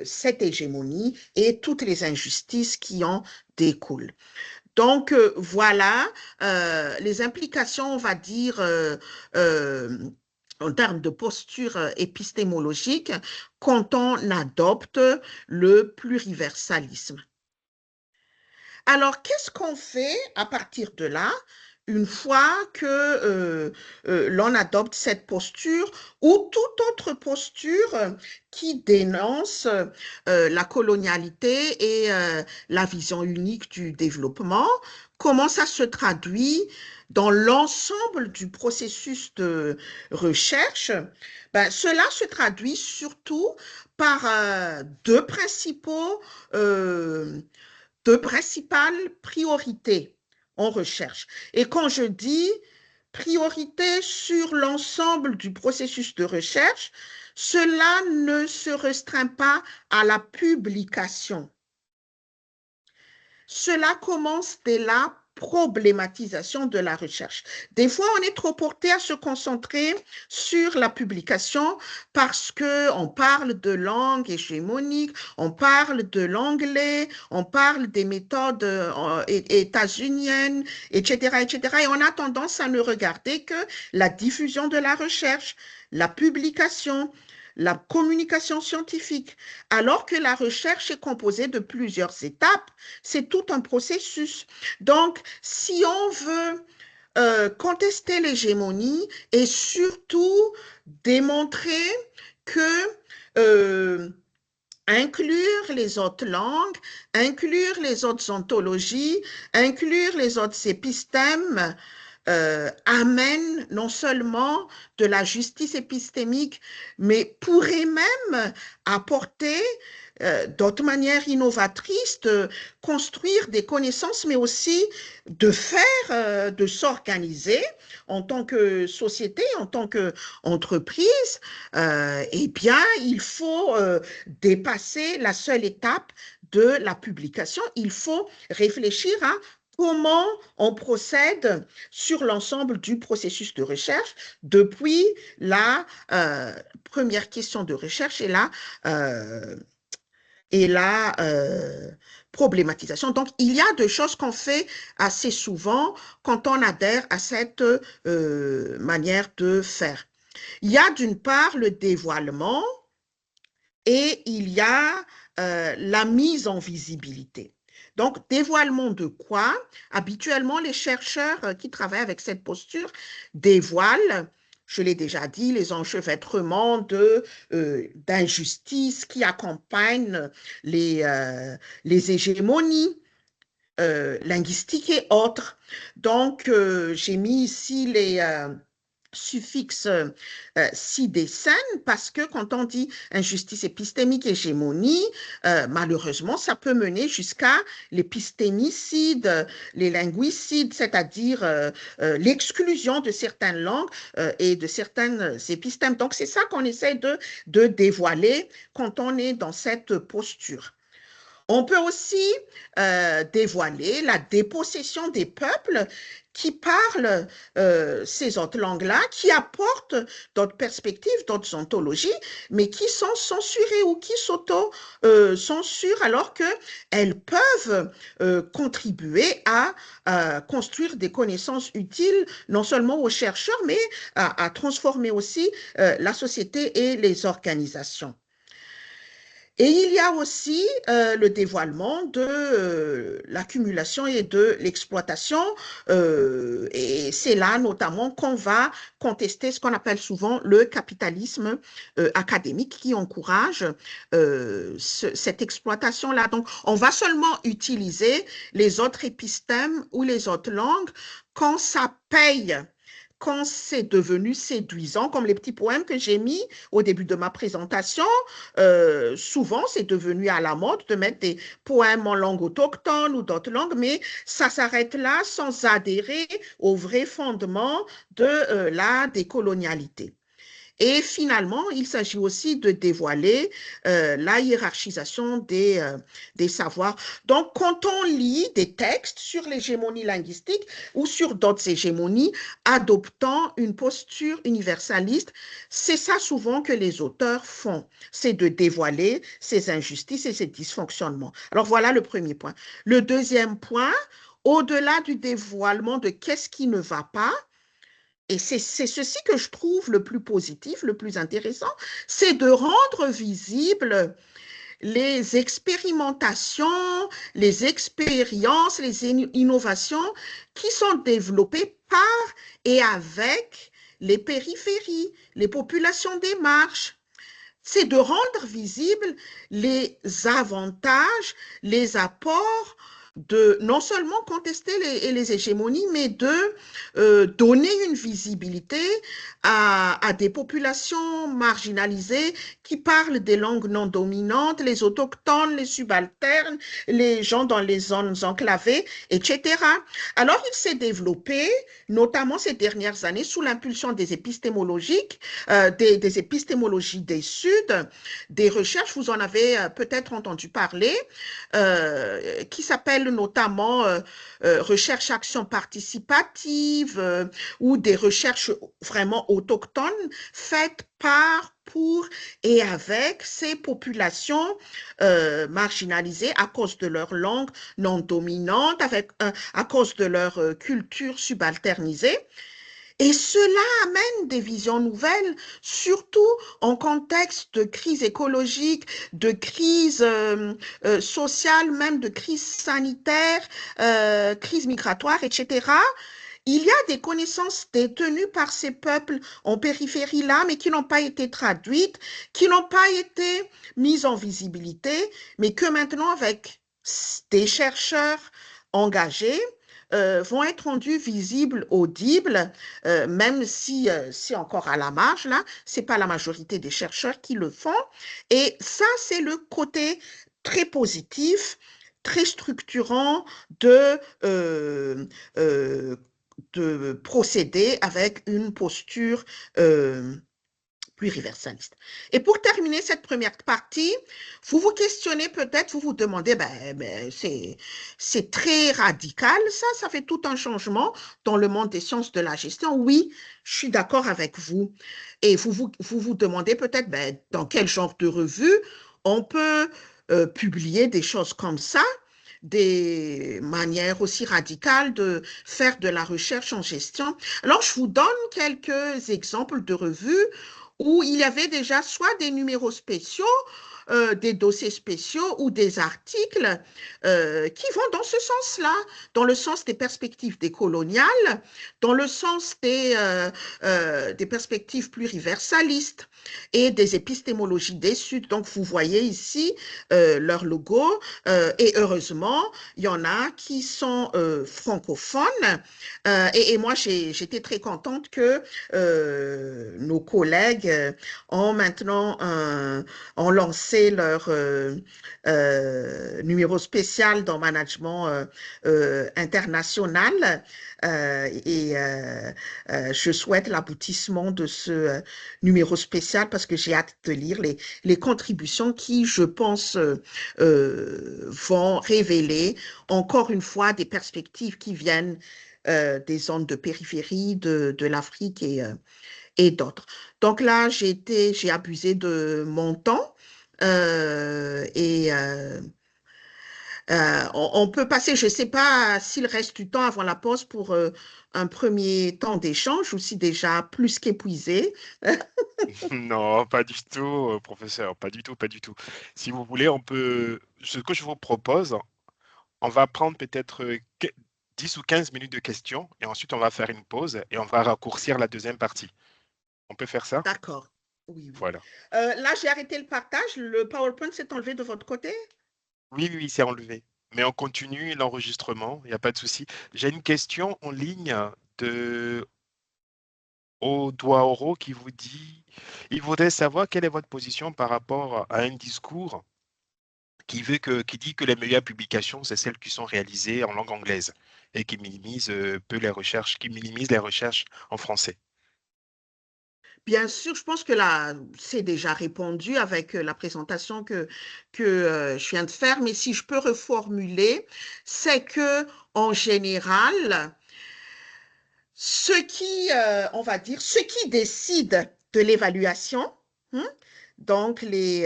cette hégémonie et toutes les injustices qui en découlent. Donc, voilà les implications, on va dire, en termes de posture épistémologique, quand on adopte le pluriversalisme. Alors, qu'est-ce qu'on fait à partir de là, une fois que l'on adopte cette posture ou toute autre posture qui dénonce la colonialité et la vision unique du développement? Comment ça se traduit dans l'ensemble du processus de recherche? Ben, cela se traduit surtout par deux principales priorités. en recherche. Et quand je dis priorité sur l'ensemble du processus de recherche, cela ne se restreint pas à la publication. Cela commence dès la problématisation de la recherche. Des fois, on est trop porté à se concentrer sur la publication parce qu'on parle de langue hégémonique, on parle de l'anglais, on parle des méthodes états-uniennes, etc., etc. Et on a tendance à ne regarder que la diffusion de la recherche, la publication, la communication scientifique, alors que la recherche est composée de plusieurs étapes, c'est tout un processus. Donc, si on veut contester l'hégémonie et surtout démontrer que inclure les autres langues, inclure les autres ontologies, inclure les autres épistèmes, amène non seulement de la justice épistémique, mais pourrait même apporter d'autres manières innovatrices de construire des connaissances, mais aussi de faire, de s'organiser en tant que société, en tant qu'entreprise. Eh bien, il faut dépasser la seule étape de la publication. Il faut réfléchir à comment on procède sur l'ensemble du processus de recherche depuis la première question de recherche et la problématisation. Donc, il y a deux choses qu'on fait assez souvent quand on adhère à cette manière de faire. Il y a d'une part le dévoilement et il y a la mise en visibilité. Donc, dévoilement de quoi? Habituellement, les chercheurs qui travaillent avec cette posture dévoilent, je l'ai déjà dit, les enchevêtrements d'injustices qui accompagnent les hégémonies linguistiques et autres. Donc, j'ai mis ici les suffixe si des scènes parce que quand on dit injustice épistémique, hégémonie, malheureusement, ça peut mener jusqu'à l'épistémicide, les linguicides, c'est-à-dire l'exclusion de certaines langues et de certaines épistèmes. Donc, c'est ça qu'on essaie de dévoiler quand on est dans cette posture. On peut aussi dévoiler la dépossession des peuples qui parlent ces autres langues-là, qui apportent d'autres perspectives, d'autres ontologies, mais qui sont censurées ou qui s'auto-censurent alors qu'elles peuvent contribuer à construire des connaissances utiles non seulement aux chercheurs, mais à transformer aussi la société et les organisations. Et il y a aussi le dévoilement de l'accumulation et de l'exploitation. Et c'est là notamment qu'on va contester ce qu'on appelle souvent le capitalisme académique qui encourage cette exploitation-là. Donc, on va seulement utiliser les autres épistèmes ou les autres langues quand ça paye, quand c'est devenu séduisant, comme les petits poèmes que j'ai mis au début de ma présentation. Souvent, c'est devenu à la mode de mettre des poèmes en langue autochtone ou d'autres langues, mais ça s'arrête là sans adhérer au vrai fondement de la décolonialité. Et finalement, il s'agit aussi de dévoiler la hiérarchisation des savoirs. Donc, quand on lit des textes sur l'hégémonie linguistique ou sur d'autres hégémonies, adoptant une posture universaliste, c'est ça souvent que les auteurs font, c'est de dévoiler ces injustices et ces dysfonctionnements. Alors, voilà le premier point. Le deuxième point, au-delà du dévoilement de qu'est-ce qui ne va pas, et c'est ceci que je trouve le plus positif, le plus intéressant, c'est de rendre visibles les expérimentations, les expériences, les innovations qui sont développées par et avec les périphéries, les populations des marges. C'est de rendre visibles les avantages, les apports de non seulement contester les hégémonies, mais de donner une visibilité à des populations marginalisées qui parlent des langues non dominantes, les autochtones, les subalternes, les gens dans les zones enclavées, etc. Alors, il s'est développé, notamment ces dernières années, sous l'impulsion des épistémologiques, des épistémologies des Suds, des recherches, vous en avez peut-être entendu parler, qui s'appellent notamment recherche-action participative ou des recherches vraiment autochtones faites par, pour et avec ces populations marginalisées à cause de leur langue non dominante, à cause de leur culture subalternisée. Et cela amène des visions nouvelles, surtout en contexte de crise écologique, de crise sociale, même de crise sanitaire, crise migratoire, etc. Il y a des connaissances détenues par ces peuples en périphérie là, mais qui n'ont pas été traduites, qui n'ont pas été mises en visibilité, mais que maintenant, avec des chercheurs engagés, vont être rendus visibles, audibles, même si c'est encore à la marge, là, c'est pas la majorité des chercheurs qui le font. Et ça, c'est le côté très positif, très structurant de, de procéder avec une posture pluriversaliste. Et pour terminer cette première partie, vous vous questionnez peut-être, vous vous demandez, c'est très radical, ça fait tout un changement dans le monde des sciences de la gestion. Oui, je suis d'accord avec vous. Et vous demandez peut-être, dans quel genre de revue on peut publier des choses comme ça, des manières aussi radicales de faire de la recherche en gestion. Alors, je vous donne quelques exemples de revues où il y avait déjà soit des numéros spéciaux, des dossiers spéciaux ou des articles qui vont dans ce sens-là, dans le sens des perspectives décoloniales, dans le sens des perspectives pluriversalistes et des épistémologies des Suds. Donc, vous voyez ici leur logo et heureusement, il y en a qui sont francophones et moi, j'étais très contente que nos collègues ont maintenant ont lancé leur numéro spécial dans Management international je souhaite l'aboutissement de ce numéro spécial parce que j'ai hâte de lire les contributions qui, je pense, vont révéler encore une fois des perspectives qui viennent des zones de périphérie de l'Afrique et d'autres. Donc là, j'ai abusé de mon temps on peut passer, je ne sais pas s'il reste du temps avant la pause pour un premier temps d'échange ou si déjà plus qu'épuisé. Non, pas du tout, professeur, pas du tout, pas du tout. Si vous voulez, ce que je vous propose, on va prendre peut-être 10 ou 15 minutes de questions et ensuite on va faire une pause et on va raccourcir la deuxième partie. On peut faire ça? D'accord. Oui, oui. Voilà. Là, j'ai arrêté le partage. Le PowerPoint s'est enlevé de votre côté? Oui, oui, oui, c'est enlevé. Mais on continue l'enregistrement, il n'y a pas de souci. J'ai une question en ligne de Odoaoro qui vous dit, il voudrait savoir quelle est votre position par rapport à un discours qui dit que les meilleures publications, c'est celles qui sont réalisées en langue anglaise et qui minimisent peu les recherches, qui minimisent les recherches en français. Bien sûr, je pense que là, c'est déjà répondu avec la présentation que je viens de faire, mais si je peux reformuler, c'est que en général, on va dire, ce qui décide de l'évaluation, hein, donc les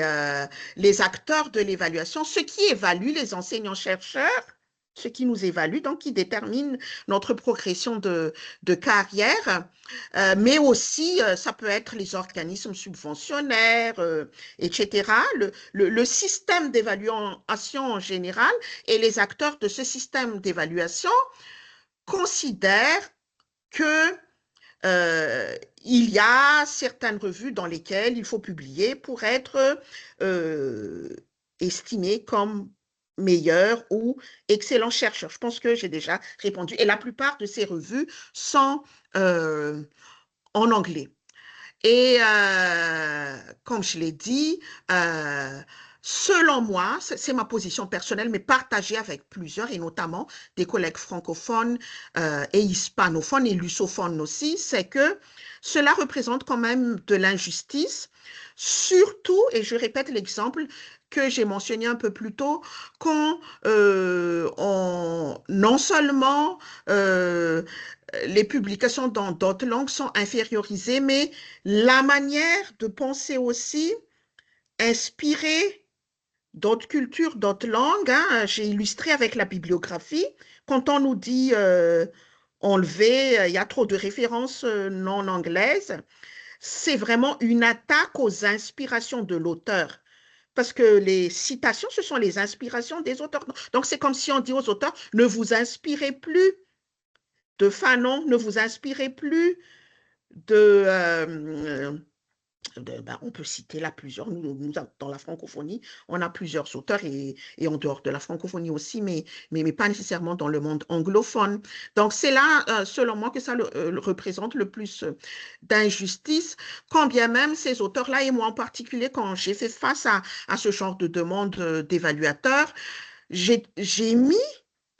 acteurs de l'évaluation, ceux qui évaluent les enseignants-chercheurs, ceux qui nous évaluent, donc qui déterminent notre progression de carrière, mais aussi ça peut être les organismes subventionnaires, etc. Le système d'évaluation en général et les acteurs de ce système d'évaluation considèrent que il y a certaines revues dans lesquelles il faut publier pour être euh, estimé comme meilleurs ou excellents chercheurs. Je pense que j'ai déjà répondu. Et la plupart de ces revues sont en anglais. Et comme je l'ai dit, selon moi, c'est ma position personnelle, mais partagée avec plusieurs, et notamment des collègues francophones et hispanophones et lusophones aussi, c'est que cela représente quand même de l'injustice, surtout, et je répète l'exemple que j'ai mentionné un peu plus tôt, quand non seulement les publications dans d'autres langues sont infériorisées, mais la manière de penser aussi, inspirée d'autres cultures, d'autres langues, hein. J'ai illustré avec la bibliographie. Quand on nous dit enlever, il y a trop de références non anglaises, c'est vraiment une attaque aux inspirations de l'auteur. Parce que les citations, ce sont les inspirations des auteurs. Donc, c'est comme si on dit aux auteurs, ne vous inspirez plus de Fanon, ne vous inspirez plus on peut citer là plusieurs, dans la francophonie, on a plusieurs auteurs et en dehors de la francophonie aussi, mais pas nécessairement dans le monde anglophone. Donc c'est là, selon moi, que ça représente le plus d'injustice, quand bien même ces auteurs-là, et moi en particulier, quand j'ai fait face à ce genre de demande d'évaluateurs, j'ai mis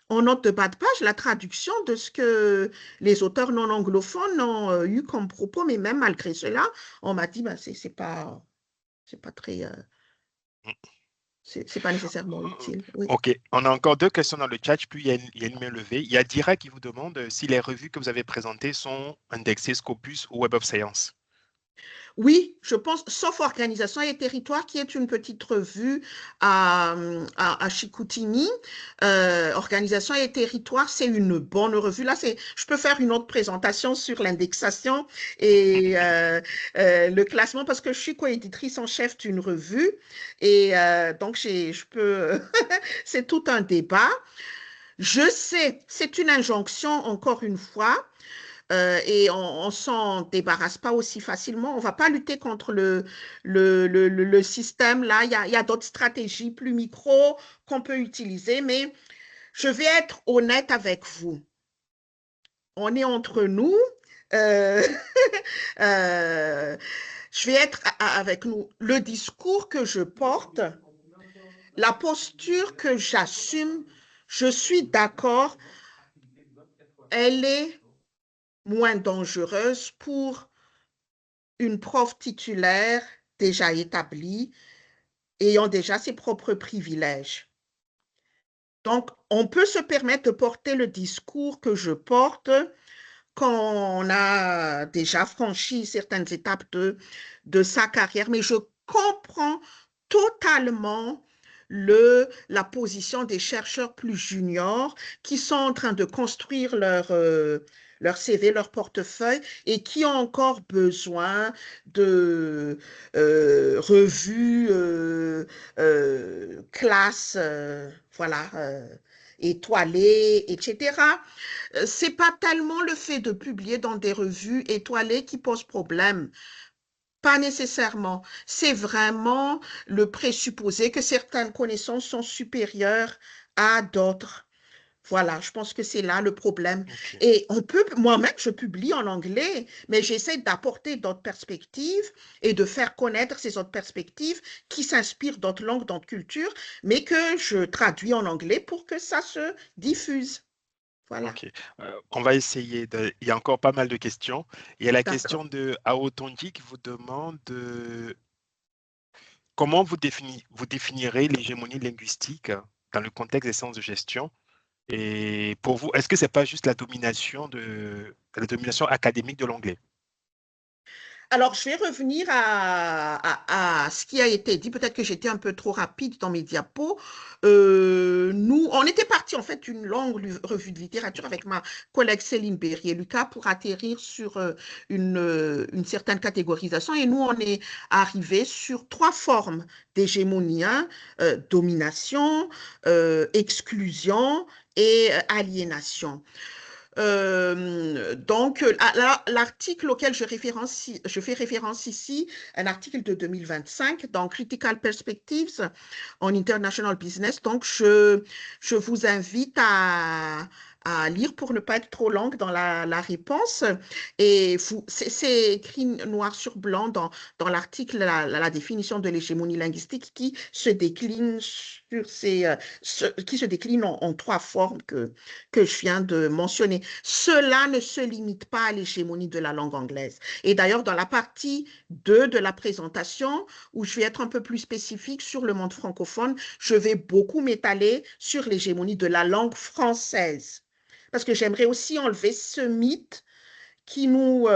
en note de bas de page la traduction de ce que les auteurs non anglophones ont eu comme propos, mais même malgré cela, on m'a dit, ben, c'est pas très, c'est pas nécessairement utile. Oui. Ok, on a encore deux questions dans le chat, puis il y a une main levée. Il y a Dira qui vous demande si les revues que vous avez présentées sont indexées Scopus ou Web of Science. Oui, je pense, sauf Organisation et Territoire, qui est une petite revue à Chicoutimi. Organisation et Territoire, c'est une bonne revue. Là, je peux faire une autre présentation sur l'indexation et le classement, parce que je suis coéditrice en chef d'une revue. Et donc, je peux, c'est tout un débat. Je sais, c'est une injonction, encore une fois, et on ne s'en débarrasse pas aussi facilement. On ne va pas lutter contre le système. Là, il y a d'autres stratégies plus micro qu'on peut utiliser, mais je vais être honnête avec vous. On est entre nous. Euh, je vais être avec nous. Le discours que je porte, la posture que j'assume, je suis d'accord, elle est moins dangereuse pour une prof titulaire déjà établie, ayant déjà ses propres privilèges. Donc, on peut se permettre de porter le discours que je porte quand on a déjà franchi certaines étapes de sa carrière, mais je comprends totalement la position des chercheurs plus juniors qui sont en train de construire leur CV, leur portefeuille et qui ont encore besoin de revues, classes, voilà, étoilées, etc. C'est pas tellement le fait de publier dans des revues étoilées qui pose problème. Pas nécessairement. C'est vraiment le présupposé que certaines connaissances sont supérieures à d'autres. Voilà, je pense que c'est là le problème. Ok. Et moi-même, je publie en anglais, mais j'essaie d'apporter d'autres perspectives et de faire connaître ces autres perspectives qui s'inspirent d'autres langues, d'autres cultures, mais que je traduis en anglais pour que ça se diffuse. Voilà, Ok. On va essayer Il y a encore pas mal de questions. Il y a la d'accord. question de Aotonji qui vous demande comment vous définirez l'hégémonie linguistique dans le contexte des sciences de gestion? Et pour vous, est-ce que c'est pas juste la domination académique de l'anglais? Alors, je vais revenir à ce qui a été dit. Peut-être que j'étais un peu trop rapide dans mes diapos. Nous, on était parti en fait une longue revue de littérature avec ma collègue Céline Berrier-Lucas pour atterrir sur une certaine catégorisation. Et nous, on est arrivé sur trois formes d'hégémonie, hein, domination, exclusion et aliénation. Donc, l'article auquel je fais référence ici, un article de 2025 dans Critical Perspectives on International Business. Donc, je vous invite à lire pour ne pas être trop longue dans la réponse. Et c'est écrit noir sur blanc dans l'article, la définition de l'hégémonie linguistique qui se décline qui se décline en trois formes que je viens de mentionner. Cela ne se limite pas à l'hégémonie de la langue anglaise. Et d'ailleurs, dans la partie 2 de la présentation, où je vais être un peu plus spécifique sur le monde francophone, je vais beaucoup m'étaler sur l'hégémonie de la langue française. Parce que j'aimerais aussi enlever ce mythe on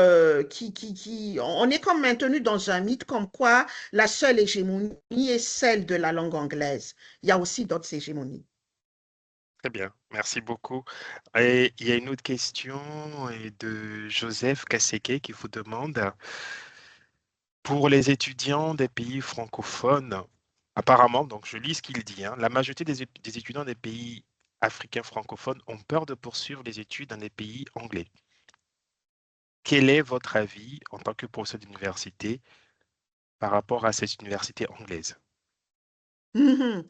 est comme maintenu dans un mythe comme quoi la seule hégémonie est celle de la langue anglaise. Il y a aussi d'autres hégémonies. Très bien, merci beaucoup. Et il y a une autre question de Joseph Kaseke qui vous demande, pour les étudiants des pays francophones, apparemment, donc je lis ce qu'il dit, hein, la majorité des étudiants des pays africains francophones ont peur de poursuivre les études dans les pays anglais. Quel est votre avis en tant que professeur d'université par rapport à cette université anglaise? Mhm.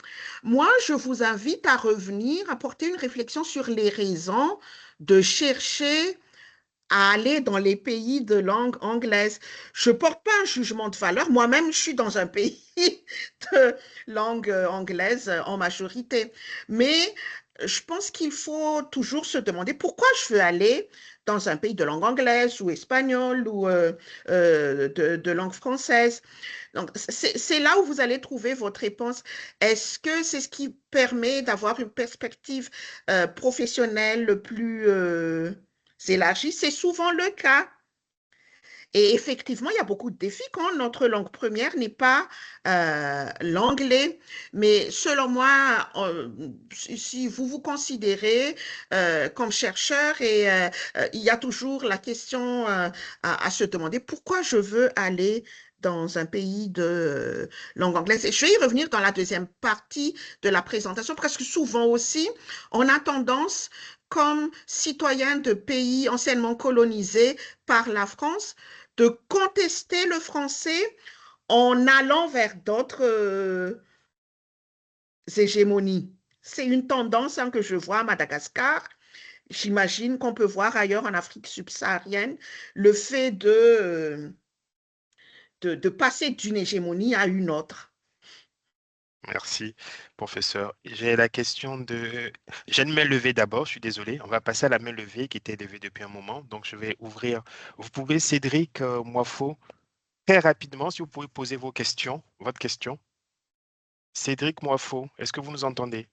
Moi, je vous invite à revenir, à porter une réflexion sur les raisons de chercher à aller dans les pays de langue anglaise. Je ne porte pas un jugement de valeur. Moi-même, je suis dans un pays de langue anglaise en majorité. Mais je pense qu'il faut toujours se demander pourquoi je veux aller dans un pays de langue anglaise ou espagnole ou de langue française. Donc, c'est là où vous allez trouver votre réponse. Est-ce que c'est ce qui permet d'avoir une perspective professionnelle plus élargie? C'est souvent le cas. Et effectivement, il y a beaucoup de défis quand notre langue première n'est pas l'anglais. Mais selon moi, si vous vous considérez comme chercheur, il y a toujours la question à se demander pourquoi je veux aller dans un pays de langue anglaise. Et je vais y revenir dans la deuxième partie de la présentation, parce que souvent aussi, on a tendance, comme citoyen de pays anciennement colonisés par la France, de contester le français en allant vers d'autres hégémonies. C'est une tendance que je vois à Madagascar. J'imagine qu'on peut voir ailleurs en Afrique subsaharienne le fait de passer d'une hégémonie à une autre. Merci, professeur. J'ai la question de... J'ai une main levée d'abord, je suis désolé. On va passer à la main levée qui était levée depuis un moment. Donc, je vais ouvrir. Vous pouvez, Cédric Moifo, très rapidement, si vous pouvez poser vos questions, votre question. Cédric Moifo, est-ce que vous nous entendez?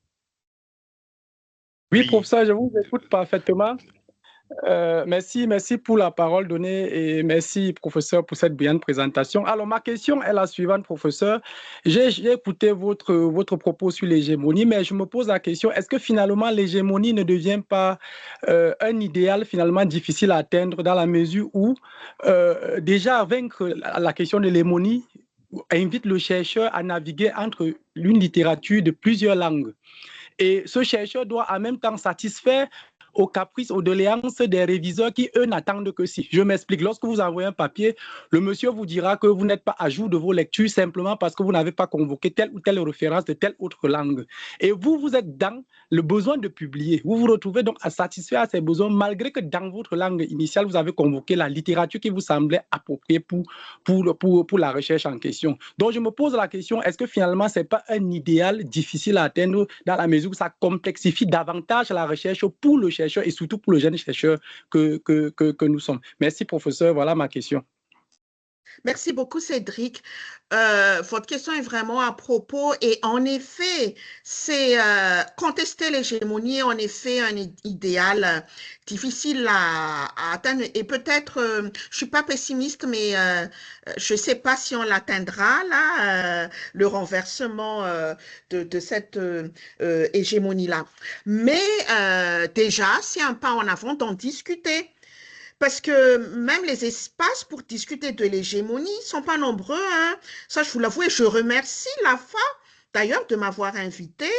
Oui, Oui. professeur, je vous écoute parfaitement. Merci pour la parole donnée et merci, professeur, pour cette brillante présentation. Alors, ma question est la suivante, professeur. J'ai écouté votre propos sur l'hégémonie, mais je me pose la question, est-ce que finalement l'hégémonie ne devient pas un idéal finalement difficile à atteindre dans la mesure où déjà vaincre la question de l'hégémonie invite le chercheur à naviguer entre une littérature de plusieurs langues. Et ce chercheur doit en même temps satisfaire aux caprices, aux doléances des réviseurs qui, eux, n'attendent que si. Je m'explique. Lorsque vous envoyez un papier, le monsieur vous dira que vous n'êtes pas à jour de vos lectures simplement parce que vous n'avez pas convoqué telle ou telle référence de telle autre langue. Et vous, vous êtes dans le besoin de publier. Vous vous retrouvez donc à satisfaire à ces besoins malgré que dans votre langue initiale, vous avez convoqué la littérature qui vous semblait appropriée pour la recherche en question. Donc, je me pose la question, est-ce que finalement, ce n'est pas un idéal difficile à atteindre dans la mesure où ça complexifie davantage la recherche pour le chercheur et surtout pour le jeune chercheur que nous sommes? Merci, professeur. Voilà ma question. Merci beaucoup, Cédric. Votre question est vraiment à propos et en effet, c'est contester l'hégémonie est en effet un idéal difficile à atteindre et peut-être, je ne suis pas pessimiste, mais je ne sais pas si on l'atteindra là, le renversement de cette hégémonie-là. Mais déjà, c'est un pas en avant d'en discuter. Parce que même les espaces pour discuter de l'hégémonie ne sont pas nombreux, hein. Ça, je vous l'avoue, et je remercie l'AFA d'ailleurs de m'avoir invité,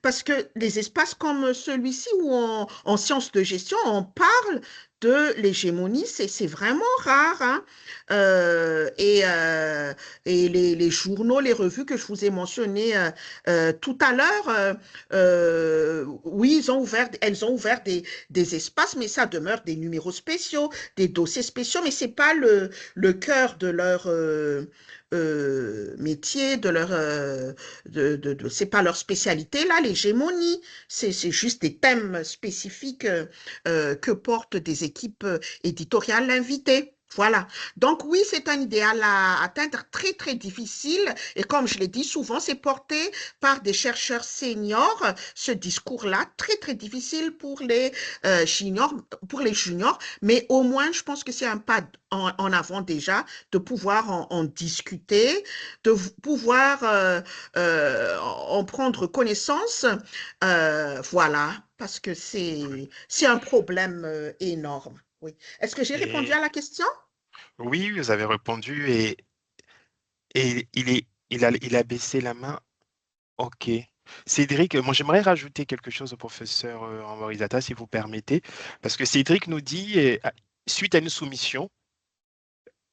parce que les espaces comme celui-ci où en sciences de gestion, on parle de l'hégémonie, c'est vraiment rare, hein. Euh, et euh, et les journaux, les revues que je vous ai mentionnées tout à l'heure, oui, elles ont ouvert des espaces, mais ça demeure des numéros spéciaux, des dossiers spéciaux, mais c'est pas le cœur de leur métier, c'est pas leur spécialité là, l'hégémonie. C'est juste des thèmes spécifiques que portent des équipes éditoriales invitées. Voilà. Donc oui, c'est un idéal à atteindre très, très difficile. Et comme je l'ai dit souvent, c'est porté par des chercheurs seniors. Ce discours-là, très, très difficile pour les juniors. Mais au moins, je pense que c'est un pas en avant déjà de pouvoir en discuter, de pouvoir en prendre connaissance. Voilà, parce que c'est un problème énorme. Oui. Est-ce que j'ai répondu Et à la question? oui, vous avez répondu et il a baissé la main. Ok. Cédric, moi j'aimerais rajouter quelque chose au professeur Amaury-Zata, si vous permettez, parce que Cédric nous dit, suite à une soumission,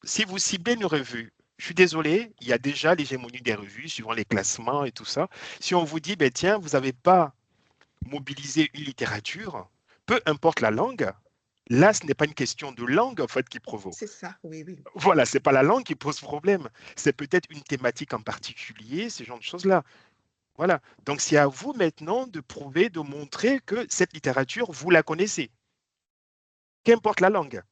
si vous ciblez une revue, je suis désolé, il y a déjà l'hégémonie des revues, suivant les classements et tout ça. Si on vous dit, ben tiens, vous n'avez pas mobilisé une littérature, peu importe la langue, là, ce n'est pas une question de langue en fait qui provoque. C'est ça, oui, oui. Voilà, c'est pas la langue qui pose problème, c'est peut-être une thématique en particulier, ce genre de choses-là. Voilà. Donc, c'est à vous maintenant de prouver, de montrer que cette littérature, vous la connaissez, qu'importe la langue.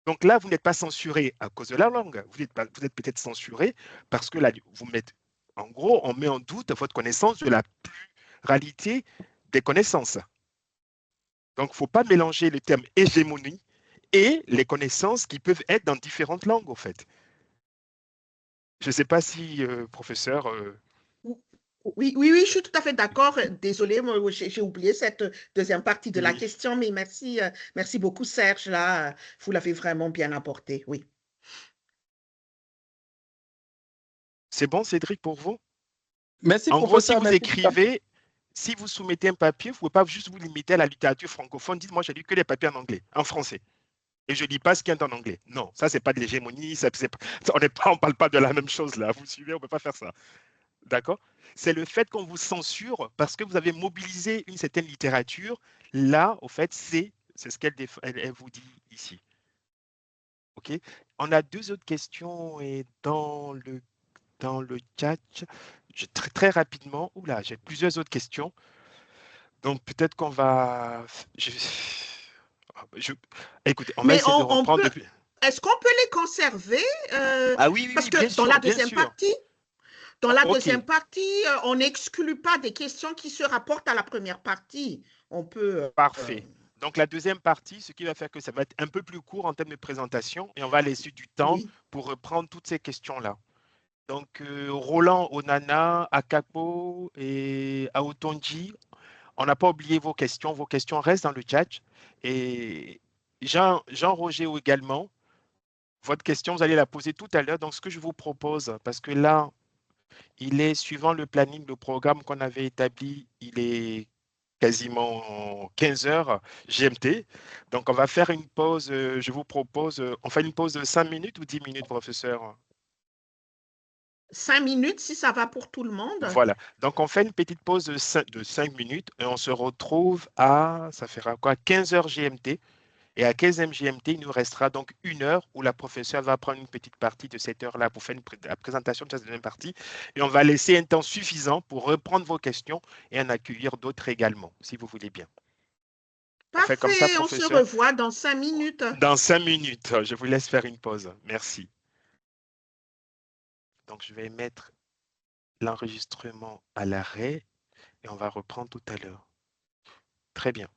Donc là, vous n'êtes pas censuré à cause de la langue. Vous êtes peut-être censuré parce que là, en gros, on met en doute votre connaissance de la pluralité des connaissances. Donc, il ne faut pas mélanger le terme hégémonie et les connaissances qui peuvent être dans différentes langues, en fait. Je ne sais pas si, professeur, Oui, oui, oui, je suis tout à fait d'accord. Désolée, moi, j'ai oublié cette deuxième partie de la oui, question, mais merci beaucoup, Serge. Là, vous l'avez vraiment bien apporté. Oui. c'est bon, Cédric, pour vous? Merci, En gros, si professeur. vous Merci. écrivez, si vous soumettez un papier, vous ne pouvez pas juste vous limiter à la littérature francophone. Dites, moi, j'ai lu que les papiers en anglais, en français. Et je ne lis pas ce qui est en anglais. Non, ça, ce n'est pas de l'hégémonie. On ne parle pas de la même chose là. Vous suivez, on ne peut pas faire ça. D'accord? C'est le fait qu'on vous censure parce que vous avez mobilisé une certaine littérature. Là, au fait, c'est ce elle vous dit ici. OK? On a deux autres questions et dans le chat. Très, très rapidement, oula, j'ai plusieurs autres questions. Donc peut-être qu'on va. je- Écoutez, on va Mais essayer de on reprendre peut, depuis. est-ce qu'on peut les conserver? Ah oui, oui, Parce oui, que bien dans sûr, la bien deuxième sûr. partie, Ok, on n'exclut pas des questions qui se rapportent à la première partie. On peut. parfait. Donc la deuxième partie, ce qui va faire que ça va être un peu plus court en termes de présentation et on va laisser du temps Oui. pour reprendre toutes ces questions-là. Donc Roland, Onana, Akapo et Aotonji, on n'a pas oublié vos questions restent dans le chat. Et Jean-Roger également, votre question, vous allez la poser tout à l'heure. Donc, ce que je vous propose, parce que là, il est suivant le planning, le programme qu'on avait établi, il est quasiment 15 heures GMT. Donc, on va faire une pause. Je vous propose, on fait une pause de 5 minutes ou 10 minutes, professeur? 5 minutes, si ça va pour tout le monde. Voilà. Donc, on fait une petite pause de 5 minutes et on se retrouve ça fera quoi, 15 heures GMT. Et à 15e GMT, il nous restera donc 1 heure où la professeure va prendre une petite partie de cette heure-là pour faire la présentation de cette deuxième partie. Et on va laisser un temps suffisant pour reprendre vos questions et en accueillir d'autres également, si vous voulez bien. On fait comme ça, Parfait, on se professeur. revoit dans 5 minutes. Dans 5 minutes, je vous laisse faire une pause. Merci. Donc, je vais mettre l'enregistrement à l'arrêt et on va reprendre tout à l'heure. Très bien.